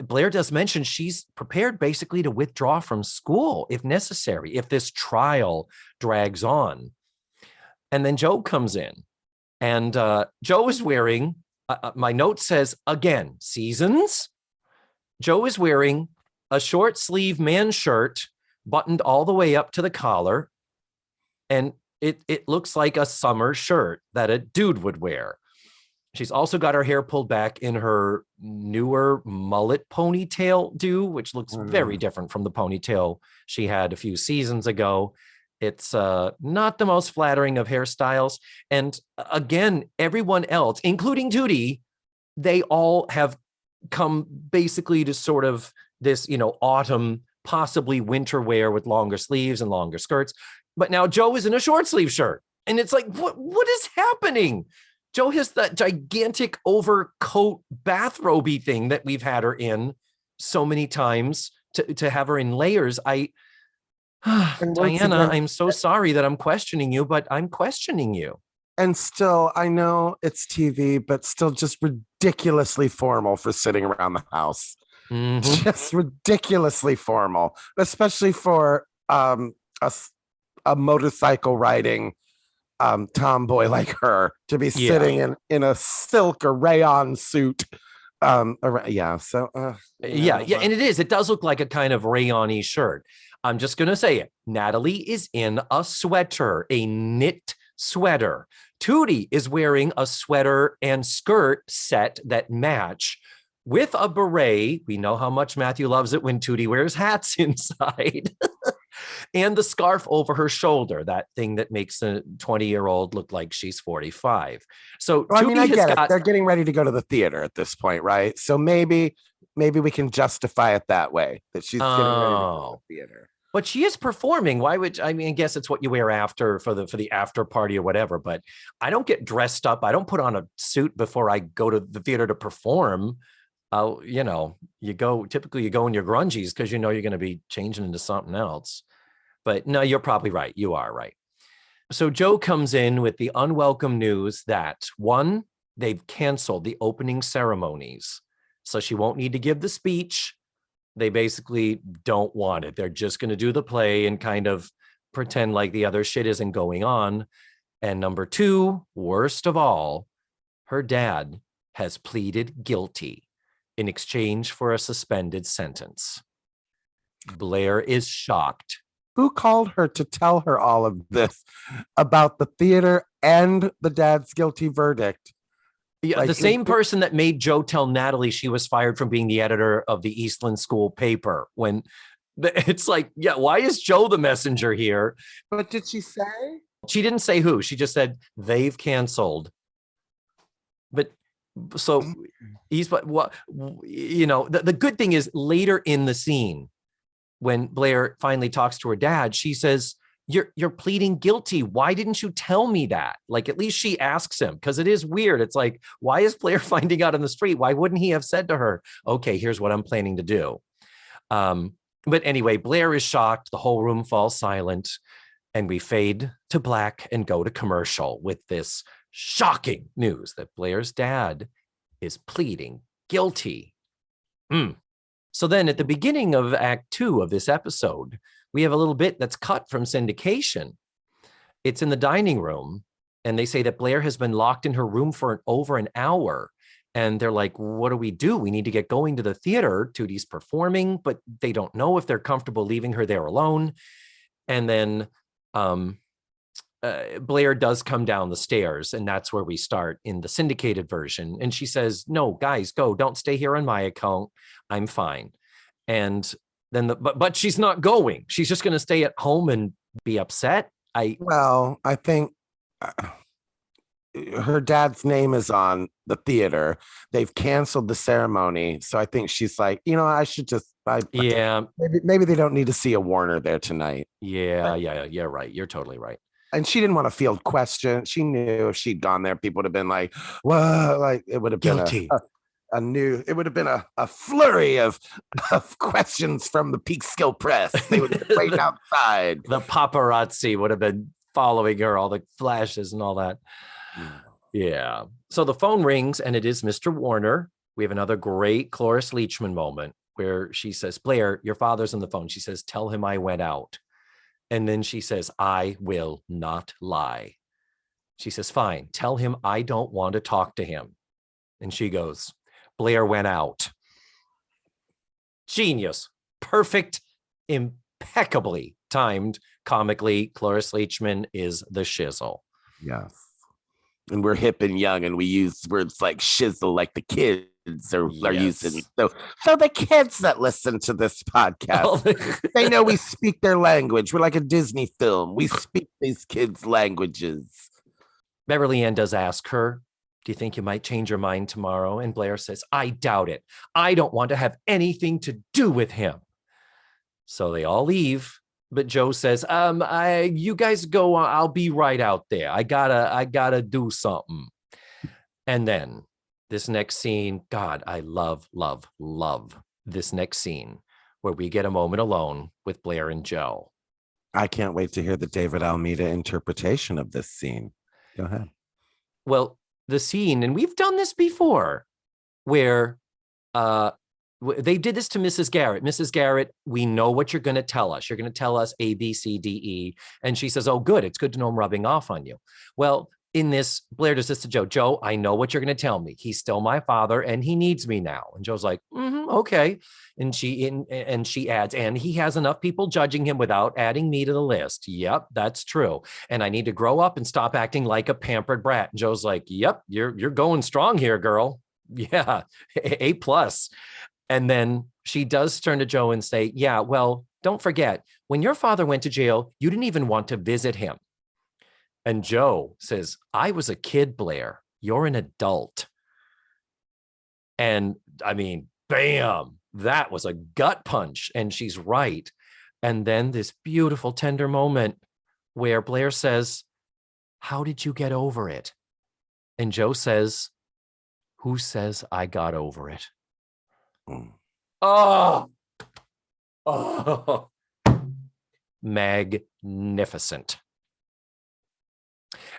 Blair does mention she's prepared basically to withdraw from school if necessary, if this trial drags on. And then Joe comes in, and Joe is wearing, my note says, again, seasons. Joe is wearing a short sleeve man shirt buttoned all the way up to the collar. And it looks like a summer shirt that a dude would wear. She's also got her hair pulled back in her newer mullet ponytail do, which looks very different from the ponytail she had a few seasons ago. It's not the most flattering of hairstyles. And again, everyone else, including Tootie, they all have come basically to sort of this, autumn, possibly winter wear with longer sleeves and longer skirts. But now Joe is in a short sleeve shirt. And it's like, what is happening? Joe has that gigantic overcoat bathrobe-y thing that we've had her in so many times to have her in layers. Diana, I'm so sorry that I'm questioning you, but I'm questioning you. And still, I know it's TV, but still just ridiculously formal for sitting around the house. Mm-hmm. Just ridiculously formal, especially for a motorcycle riding tomboy like her to be sitting in a silk or rayon suit. And it does look like a kind of rayon-y shirt. I'm just gonna say it. Natalie is in a sweater, a knit sweater. Tootie is wearing a sweater and skirt set that match with a beret. We know how much Matthew loves it when Tootie wears hats inside. And the scarf over her shoulder, that thing that makes a 20-year-old look like she's 45. So I get it. They're getting ready to go to the theater at this point, right? So maybe we can justify it that way, that she's getting ready to go to the theater. But she is performing. Why would I guess it's what you wear after for the after party or whatever. But I don't get dressed up. I don't put on a suit before I go to the theater to perform. You go in your grungies because you're going to be changing into something else. But no, you're probably right. You are right. So Joe comes in with the unwelcome news that, one, they've canceled the opening ceremonies. So she won't need to give the speech. They basically don't want it. They're just going to do the play and kind of pretend like the other shit isn't going on. And number two, worst of all, her dad has pleaded guilty in exchange for a suspended sentence. Blair is shocked. Who called her to tell her all of this about the theater and the dad's guilty verdict? Yeah, the same person that made Joe tell Natalie she was fired from being the editor of the Eastland School paper. When it's like, yeah, why is Joe the messenger here? But did she say? She didn't say who. She just said they've canceled. But so he's what the good thing is later in the scene, when Blair finally talks to her dad, she says, you're pleading guilty. Why didn't you tell me that? Like, at least she asks him, because it is weird. It's like, why is Blair finding out on the street? Why wouldn't he have said to her, okay, here's what I'm planning to do? But anyway, Blair is shocked. The whole room falls silent, and we fade to black and go to commercial with this shocking news that Blair's dad is pleading guilty. So then at the beginning of Act 2 of this episode, we have a little bit that's cut from syndication. It's in the dining room, and they say that Blair has been locked in her room for over an hour. And they're like, what do we do? We need to get going to the theater. Tootie's performing, but they don't know if they're comfortable leaving her there alone. And then Blair does come down the stairs, and that's where we start in the syndicated version. And she says, "No, guys, go. Don't stay here on my account. I'm fine." And then, but she's not going. She's just going to stay at home and be upset. I think her dad's name is on the theater. They've canceled the ceremony, so I think she's like, I should just. Yeah, maybe they don't need to see a Warner there tonight. Yeah, right. You're totally right. And she didn't want to field questions. She knew if she'd gone there, people would have been like, "What?" Like it would have been it would have been a flurry of questions from the Peekskill press. They would have been waiting outside. The paparazzi would have been following her, all the flashes and all that. Yeah. So the phone rings, and it is Mr. Warner. We have another great Cloris Leachman moment where she says, "Blair, your father's on the phone." She says, "Tell him I went out." And then she says, "I will not lie." She says, "Fine, tell him I don't want to talk to him." And she goes, "Blair went out." Genius. Perfect. Impeccably timed. Comically, Cloris Leachman is the shizzle. Yes. And we're hip and young, and we use words like shizzle like the kids are using. So the kids that listen to this podcast, they know we speak their language. We're like a Disney film. We speak these kids' languages. Beverly Ann does ask her, "Do you think you might change your mind tomorrow?" And Blair says, "I doubt it. I don't want to have anything to do with him." So they all leave. But Joe says, "You guys go. I'll be right out there. I gotta do something." And then this next scene, God, I love this next scene where we get a moment alone with Blair and Joe. I can't wait to hear the David Almeida interpretation of this scene. Go ahead. Well, the scene, and we've done this before, where they did this to Mrs. Garrett. "Mrs. Garrett, we know what you're going to tell us. You're going to tell us A, B, C, D, E." And she says, "Oh, good. It's good to know I'm rubbing off on you." Well, in this, Blair does this to Joe. "Joe, I know what you're going to tell me. He's still my father, and he needs me now." And Joe's like, "Okay." And she adds, "And he has enough people judging him without adding me to the list." "Yep, that's true. And I need to grow up and stop acting like a pampered brat." And Joe's like, "Yep, you're going strong here, girl. Yeah, A plus." And then she does turn to Joe and say, "Yeah, well, don't forget, when your father went to jail, you didn't even want to visit him." And Joe says, "I was a kid, Blair. You're an adult." And I mean, bam, that was a gut punch. And she's right. And then this beautiful, tender moment where Blair says, "How did you get over it?" And Joe says, "Who says I got over it?" Oh, magnificent.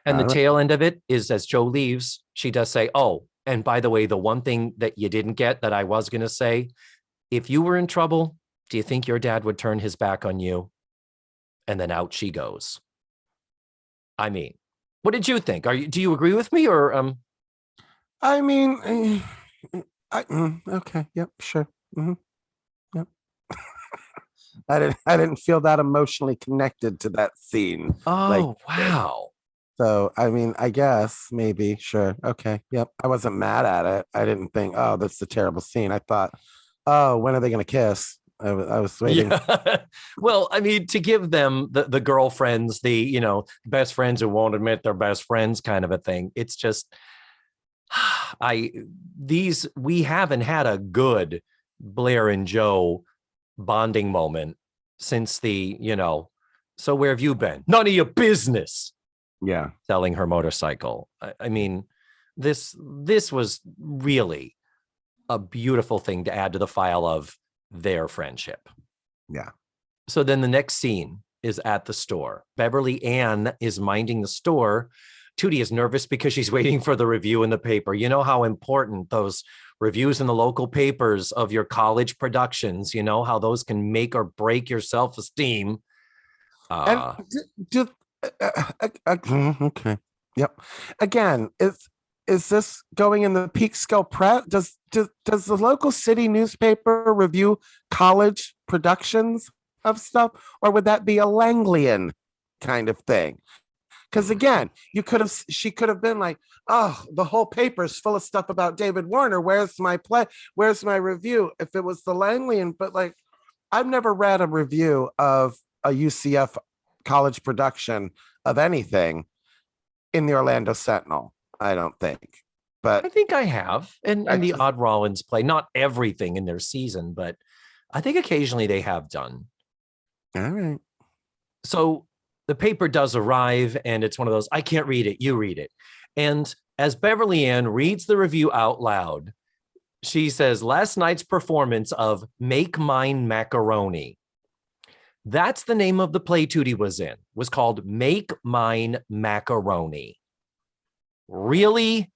And the tail end of it is, as Joe leaves, she does say, "Oh, and by the way, the one thing that you didn't get that I was going to say, if you were in trouble, do you think your dad would turn his back on you?" And then out she goes. I mean, what did you think? Do you agree with me, or I mean, okay, yep, sure. Yep. I didn't feel that emotionally connected to that scene. Oh, wow. So I mean, I guess maybe, sure, okay, yep. I wasn't mad at it. I didn't think, "Oh, that's a terrible scene." I thought, "Oh, when are they gonna kiss?" I was waiting. Yeah. Well, I mean, to give them the girlfriends, the best friends who won't admit they're best friends kind of a thing. It's just we haven't had a good Blair and Joe bonding moment since "So where have you been? None of your business." Yeah. Selling her motorcycle. I mean, this was really a beautiful thing to add to the file of their friendship. Yeah. So then the next scene is at the store. Beverly Ann is minding the store. Tootie is nervous because she's waiting for the review in the paper. You know how important those reviews in the local papers of your college productions, how those can make or break your self-esteem. Okay. Yep. Again, is this going in the Peekskill press? Does the local city newspaper review college productions of stuff, or would that be a Langlian kind of thing? Because again, she could have been like, oh, the whole paper's full of stuff about David Warner. Where's my play? Where's my review? If it was the Langley, but like, I've never read a review of a UCF college production of anything in the Orlando Sentinel. I don't think, but I think I have. And I the just- Odd Rollins play, not everything in their season, but I think occasionally they have done. all right. So the paper does arrive, and it's one of those, I can't read it, you read it. And as Beverly Ann reads the review out loud, she says, last night's performance of Make Mine Macaroni. That's the name of the play Tootie was in, was called Make Mine Macaroni. Really?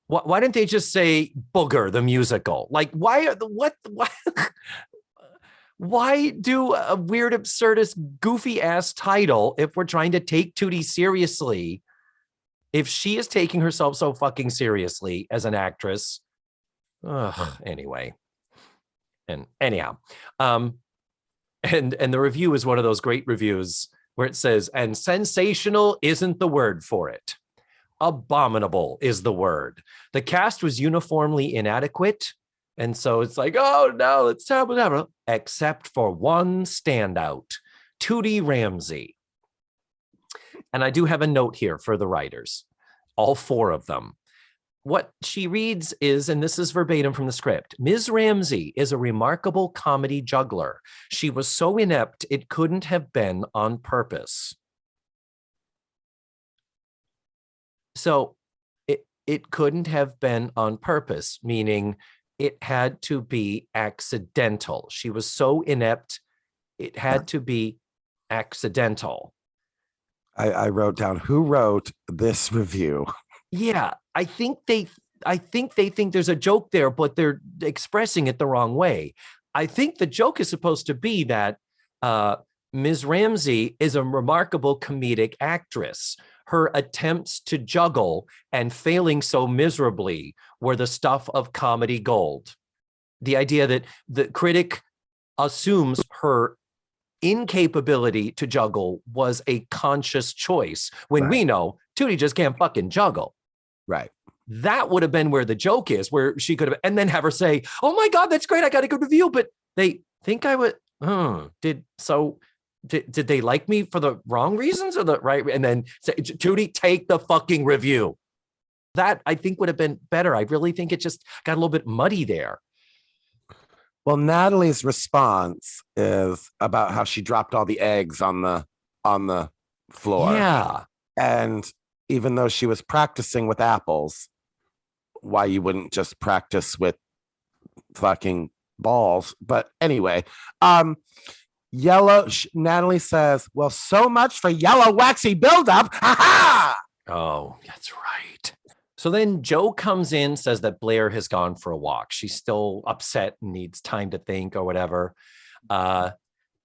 Why didn't they just say Booger the musical? Like, why why do a weird, absurdist, goofy ass title if we're trying to take Tootie seriously? If she is taking herself so fucking seriously as an actress, anyway. And anyhow, and the review is one of those great reviews where it says, and sensational isn't the word for it. Abominable is the word. The cast was uniformly inadequate. And so it's like, oh no, it's terrible, except for one standout, Tootie Ramsey. And I do have a note here for the writers, all four of them. What she reads is, and this is verbatim from the script, Ms. Ramsey is a remarkable comedy juggler. She was so inept, it couldn't have been on purpose. So it couldn't have been on purpose, meaning it had to be accidental. She was so inept, it had to be accidental. I wrote down who wrote this review. Yeah, I think they think there's a joke there, but they're expressing it the wrong way. I think the joke is supposed to be that Ms. Ramsey is a remarkable comedic actress. Her attempts to juggle and failing so miserably were the stuff of comedy gold. The idea that the critic assumes her incapability to juggle was a conscious choice when Right. we know Tootie just can't fucking juggle. Right. That would have been where the joke is, where she could have, and then have her say, oh my God, that's great, I got a good review. But they think I would, did they like me for the wrong reasons or the right? And then say, Tootie, take the fucking review. That I think would have been better. I really think it just got a little bit muddy there. Well, Natalie's response is about how she dropped all the eggs on the floor. Yeah. And even though she was practicing with apples, why you wouldn't just practice with fucking balls? But anyway, Natalie says, well, so much for yellow waxy buildup. Ha ha! Oh, that's right. So then Joe comes in, says that Blair has gone for a walk. She's still upset and needs time to think or whatever. And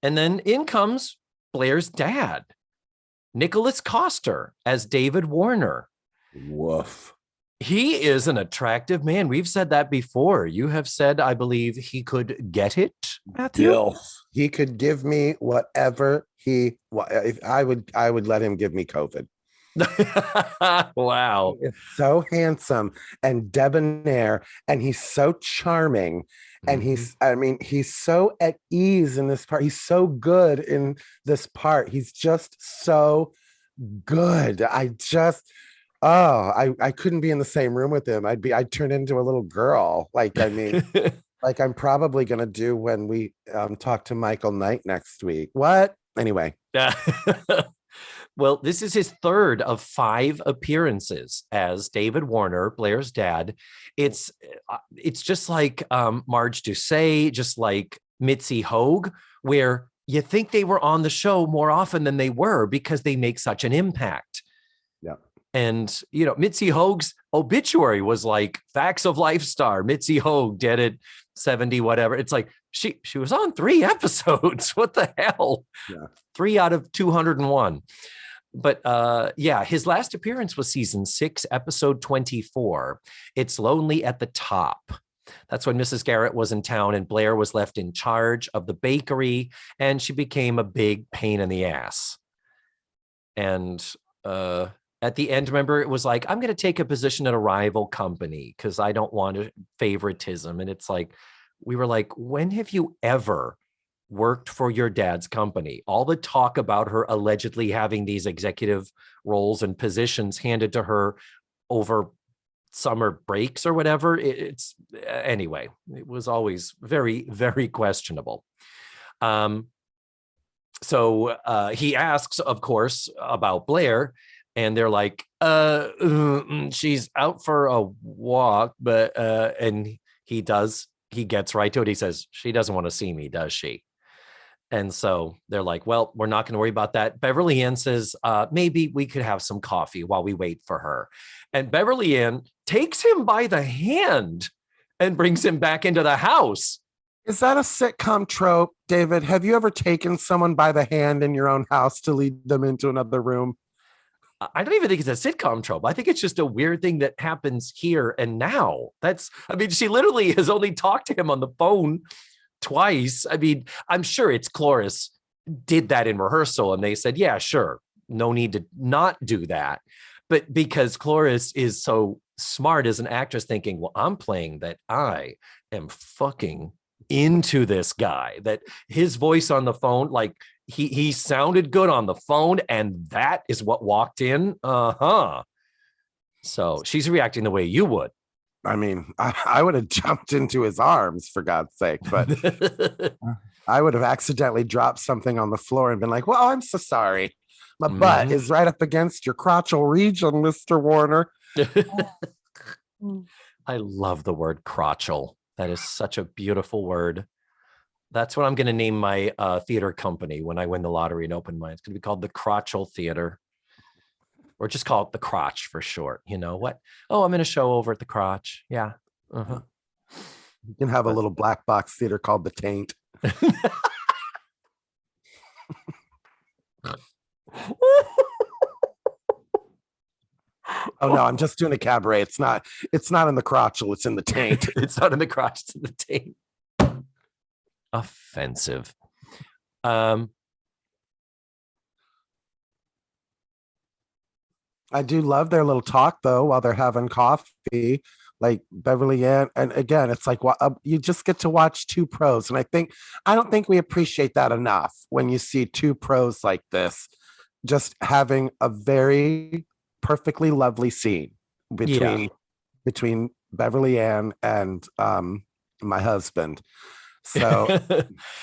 then in comes Blair's dad, Nicholas Coster, as David Warner. Woof. He is an attractive man. We've said that before. You have said, I believe, he could get it, Matthew. He could give me whatever if I would let him give me COVID. Wow. He is so handsome and debonair, and he's so charming. And he's so at ease in this part. He's so good in this part. He's just so good. I couldn't be in the same room with him. I'd turn into a little girl. Like I'm probably gonna do when we talk to Michael Knight next week. What? Anyway. Well, this is his third of 5 appearances as David Warner, Blair's dad. It's just like Marge Doucet, just like Mitzi Hoag, where you think they were on the show more often than they were because they make such an impact. Yeah. And, Mitzi Hoag's obituary was like Facts of Life star. Mitzi Hoag dead at 70, whatever. It's like she was on 3 episodes. What the hell? Yeah. 3 out of 201. But his last appearance was season 6, episode 24. It's Lonely at the Top. That's when Mrs. Garrett was in town and Blair was left in charge of the bakery, and she became a big pain in the ass. And At the end, remember, it was like, I'm going to take a position at a rival company because I don't want favoritism. And it's like, we were like, when have you ever worked for your dad's company? All the talk about her allegedly having these executive roles and positions handed to her over summer breaks or whatever. It's anyway, it was always very, very questionable. So he asks, of course, about Blair, and they're like, she's out for a walk, but and he gets right to it. He says, she doesn't want to see me, does she? And so they're like, well, we're not going to worry about that. Beverly Ann says, maybe we could have some coffee while we wait for her. And Beverly Ann takes him by the hand and brings him back into the house. Is that a sitcom trope, David? Have you ever taken someone by the hand in your own house to lead them into another room? I don't even think it's a sitcom trope. I think it's just a weird thing that happens here and now. She literally has only talked to him on the phone twice. I mean, I'm sure it's Cloris did that in rehearsal and they said, yeah, sure. No need to not do that. But because Cloris is so smart as an actress thinking, well, I'm playing that I am fucking into this guy, that his voice on the phone, like he sounded good on the phone, and that is what walked in. So she's reacting the way you would. I mean, I would have jumped into his arms, for God's sake, but I would have accidentally dropped something on the floor and been like, well, I'm so sorry. My butt is right up against your crotchal region, Mr. Warner. I love the word crotchal. That is such a beautiful word. That's what I'm going to name my theater company when I win the lottery and open mine. It's going to be called the Crotchal Theater, or just call it the Crotch for short. You know what? Oh, I'm in a show over at the Crotch. Yeah. Uh-huh. You can have a little black box theater called the Taint. Oh no, I'm just doing a cabaret. It's not in the crotchal, it's in the taint. It's not in the crotch, it's in the taint. Offensive. I do love their little talk though while they're having coffee, like Beverly Ann. And again, it's like you just get to watch two pros. And I don't think we appreciate that enough when you see two pros like this, just having a very perfectly lovely scene between Beverly Ann and my husband. So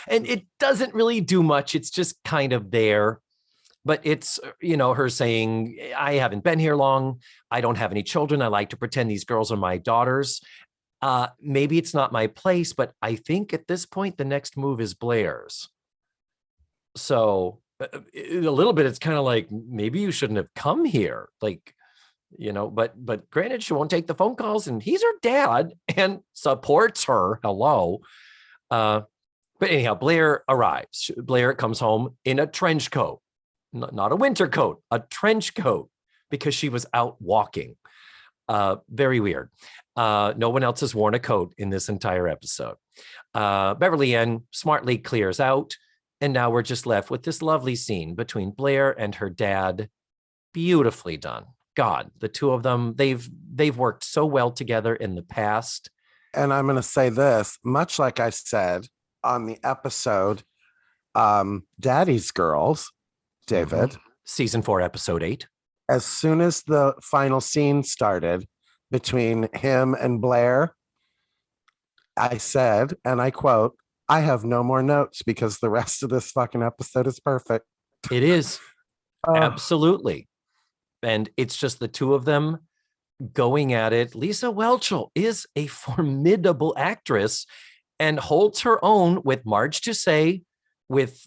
and it doesn't really do much. It's just kind of there. But it's, her saying, I haven't been here long. I don't have any children. I like to pretend these girls are my daughters. Maybe it's not my place, but I think at this point, the next move is Blair's. So a little bit, it's kind of like, maybe you shouldn't have come here. Like, but granted, she won't take the phone calls and he's her dad and supports her. Hello. But anyhow, Blair arrives. Blair comes home in a trench coat. Not a winter coat, a trench coat, because she was out walking. Very weird. No one else has worn a coat in this entire episode. Beverly Ann smartly clears out, and now we're just left with this lovely scene between Blair and her dad. Beautifully done. God, the two of them, they've worked so well together in the past. And I'm going to say this, much like I said on the episode, Daddy's Girls, David. Season 4, episode 8. As soon as the final scene started between him and Blair, I said, and I quote, I have no more notes because the rest of this fucking episode is perfect. It is. Absolutely. And it's just the two of them going at it. Lisa Whelchel is a formidable actress and holds her own with Marge to say, with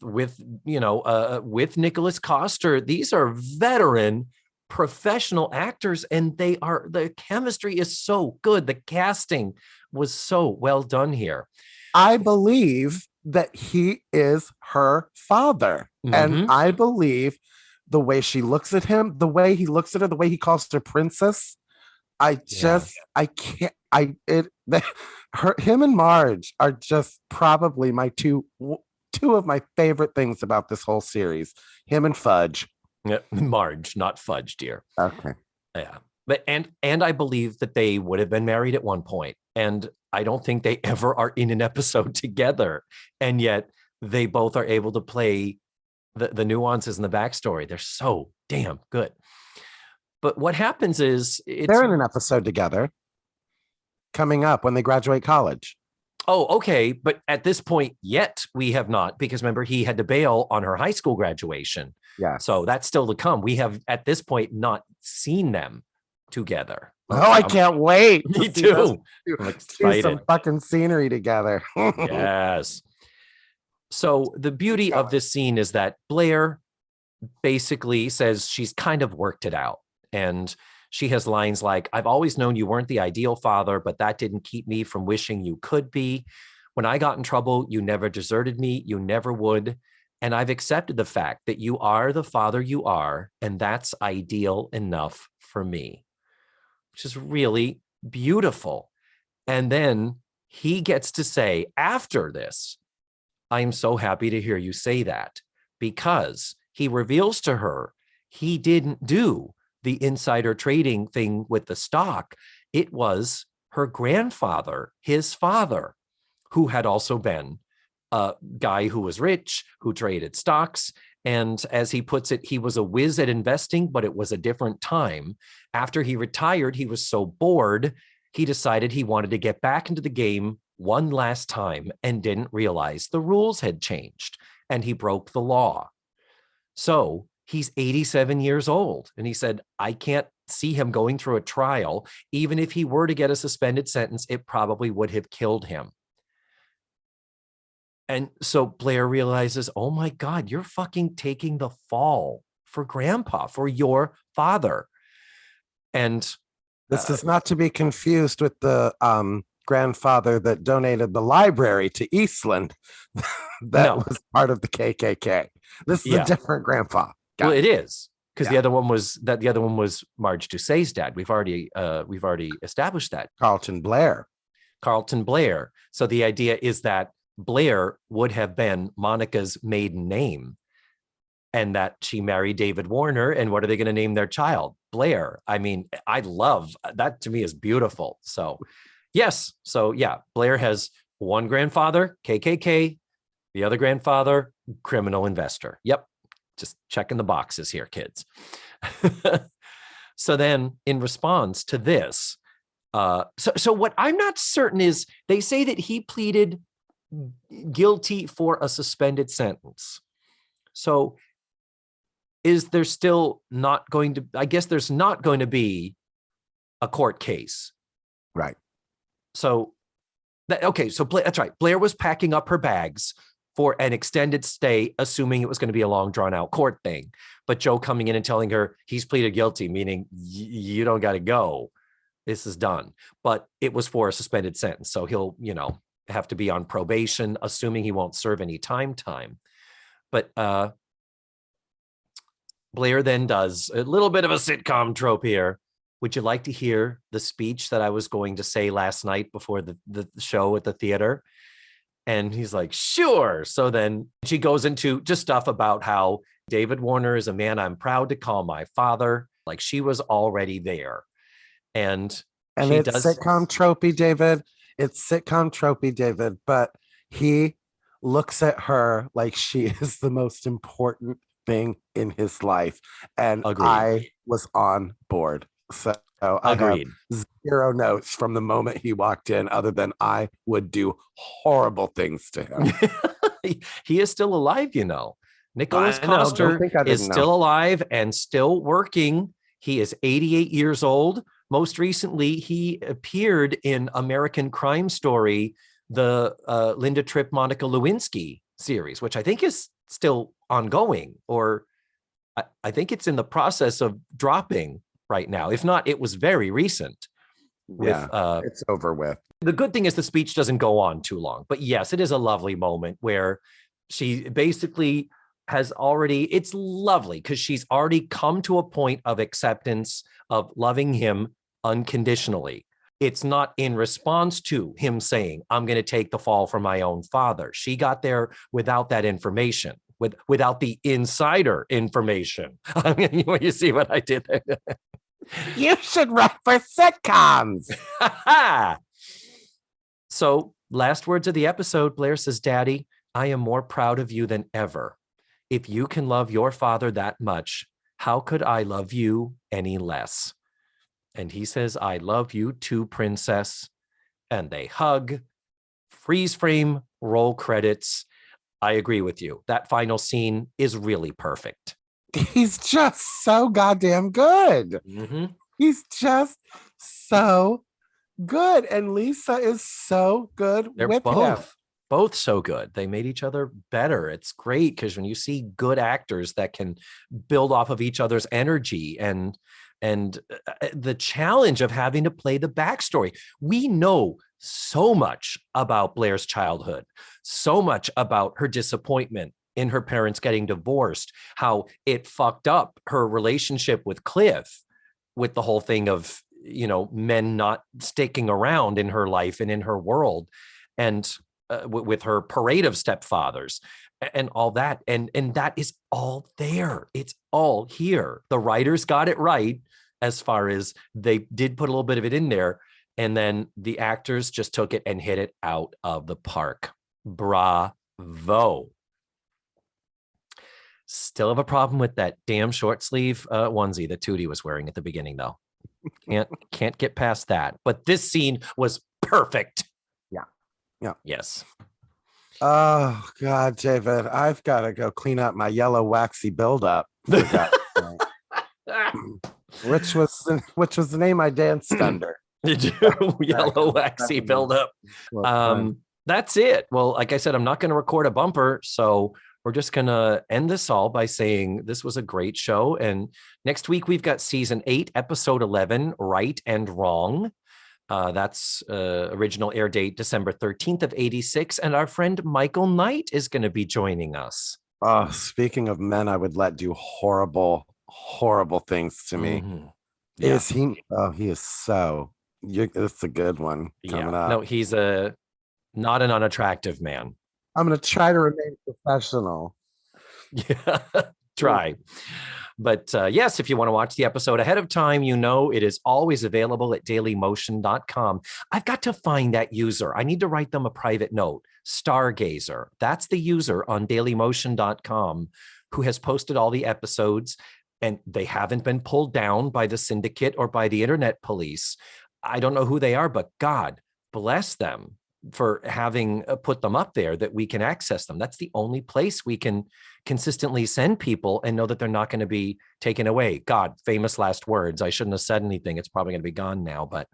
Nicholas Coster. These are veteran professional actors, and the chemistry is so good. The casting was so well done here. I believe that he is her father. And I believe the way she looks at him, the way he looks at her, the way he calls her princess. Him and Marge are just probably my two of my favorite things about this whole series. Him and Fudge. Yeah, Marge, not Fudge, dear. Okay. Yeah. But and I believe that they would have been married at one point. And I don't think they ever are in an episode together. And yet they both are able to play the nuances and the backstory. They're so damn good. But what happens is They're in an episode together coming up when they graduate college. oh, okay. But at this point yet, we have not, because remember, he had to bail on her high school graduation. Yeah. So that's still to come. We have at this point not seen them together. Oh, I can't wait. Me too. I'm Do excited. some fucking scenery together. Yes. So the beauty of this scene is that Blair basically says she's kind of worked it out. And she has lines like, I've always known you weren't the ideal father, but that didn't keep me from wishing you could be. When I got in trouble, you never deserted me. You never would. And I've accepted the fact that you are the father you are, and that's ideal enough for me, which is really beautiful. And then he gets to say after this, I'm so happy to hear you say that, because he reveals to her he didn't do the insider trading thing with the stock. It was her grandfather, his father, who had also been a guy who was rich, who traded stocks. And as he puts it, he was a whiz at investing, but it was a different time. After he retired, he was so bored, he decided he wanted to get back into the game one last time and didn't realize the rules had changed and he broke the law. So he's 87 years old. And he said, I can't see him going through a trial. Even if he were to get a suspended sentence, it probably would have killed him. And so Blair realizes, oh my God, you're fucking taking the fall for grandpa, for your father. And this is not to be confused with the grandfather that donated the library to Eastland that was part of the KKK. This is a different grandpa. Well, it is, because the other one was Marge Doucet's dad. We've already established that. Carlton Blair. So the idea is that Blair would have been Monica's maiden name, and that she married David Warner. And what are they going to name their child? Blair. I mean, I love that. To me is beautiful. So yes. So yeah, Blair has one grandfather, KKK, the other grandfather, criminal investor. Yep. Just checking the boxes here, kids. So then in response to this, so what I'm not certain is, they say that he pleaded guilty for a suspended sentence. So is there still not going to, I guess there's not going to be a court case. Right. So that's right. Blair was packing up her bags for an extended stay, assuming it was going to be a long drawn out court thing. But Joe coming in and telling her he's pleaded guilty, meaning you don't got to go. This is done. But it was for a suspended sentence. So he'll, have to be on probation, assuming he won't serve any time. But Blair then does a little bit of a sitcom trope here. Would you like to hear the speech that I was going to say last night before the show at the theater? And he's like, sure. So then she goes into just stuff about how David Warner is a man I'm proud to call my father. Like, she was already there. And she it's does sitcom tropey, David. It's sitcom tropey, David. But he looks at her like she is the most important thing in his life. And Agreed. I was on board. So I Agreed. have 0 notes from the moment he walked in, other than I would do horrible things to him. He is still alive, Nicholas Coster is still alive and still working. He is 88 years old. Most recently, he appeared in American Crime Story, the Linda Tripp, Monica Lewinsky series, which I think is still ongoing, or I think it's in the process of dropping right now. If not, it was very recent. It's over with. The good thing is the speech doesn't go on too long. But yes, it is a lovely moment where she basically has already, it's lovely because she's already come to a point of acceptance of loving him unconditionally. It's not in response to him saying, I'm going to take the fall for my own father. She got there without that information. without the insider information. I mean, you see what I did there? You should write for sitcoms. So, last words of the episode, Blair says, Daddy, I am more proud of you than ever. If you can love your father that much, how could I love you any less? And he says, I love you too, princess. And they hug. Freeze frame, roll credits. I agree with you. That final scene is really perfect. He's just so goddamn good. Mm-hmm. He's just so good. And Lisa is so good They're with him. Both so good. They made each other better. It's great because when you see good actors that can build off of each other's energy and the challenge of having to play the backstory. We know so much about Blair's childhood, so much about her disappointment in her parents getting divorced, how it fucked up her relationship with Cliff, with the whole thing of, men not sticking around in her life and in her world, and with her parade of stepfathers and all that. And that is all there. It's all here. The writers got it right as far as they did put a little bit of it in there. And then the actors just took it and hit it out of the park. Bravo. Still have a problem with that damn short sleeve onesie that Tootie was wearing at the beginning, though. Can't get past that. But this scene was perfect. Yeah. Yes. Oh God, David, I've got to go clean up my yellow waxy buildup. Which was the name I danced under. Did you? Yellow waxy buildup. That's it. Well, like I said, I'm not going to record a bumper, so we're just going to end this all by saying this was a great show. And next week we've got season 8, episode 11, Right and Wrong. That's original air date December 13th of 86. And our friend Michael Knight is going to be joining us. Oh, speaking of men I would let do horrible, horrible things to me. Mm-hmm. Yeah. Is he? Oh, he is so. It's a good one coming up. No, he's not an unattractive man. I'm going to try to remain professional. Yeah, try. But yes, if you want to watch the episode ahead of time, it is always available at dailymotion.com. I've got to find that user. I need to write them a private note. Stargazer. That's the user on dailymotion.com who has posted all the episodes, and they haven't been pulled down by the syndicate or by the internet police. I don't know who they are, but God bless them for having put them up there that we can access them. That's the only place we can consistently send people and know that they're not going to be taken away. God, famous last words. I shouldn't have said anything. It's probably going to be gone now. But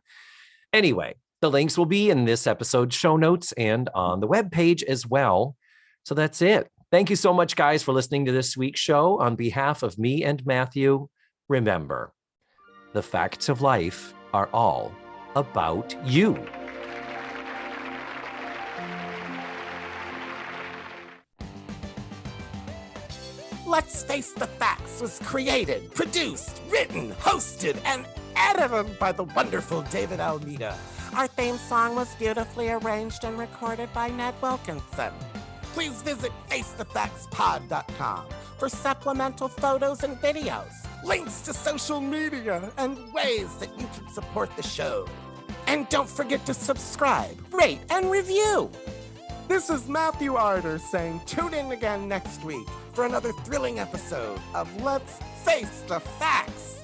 anyway, the links will be in this episode's show notes and on the webpage as well. So that's it. Thank you so much, guys, for listening to this week's show. On behalf of me and Matthew, remember, the facts of life are all about you. Let's Face the Facts was created, produced, written, hosted, and edited by the wonderful David Almeida. Our theme song was beautifully arranged and recorded by Ned Wilkinson. Please visit FaceTheFactsPod.com for supplemental photos and videos, links to social media, and ways that you can support the show. And don't forget to subscribe, rate, and review. This is Matthew Arder saying tune in again next week for another thrilling episode of Let's Face the Facts.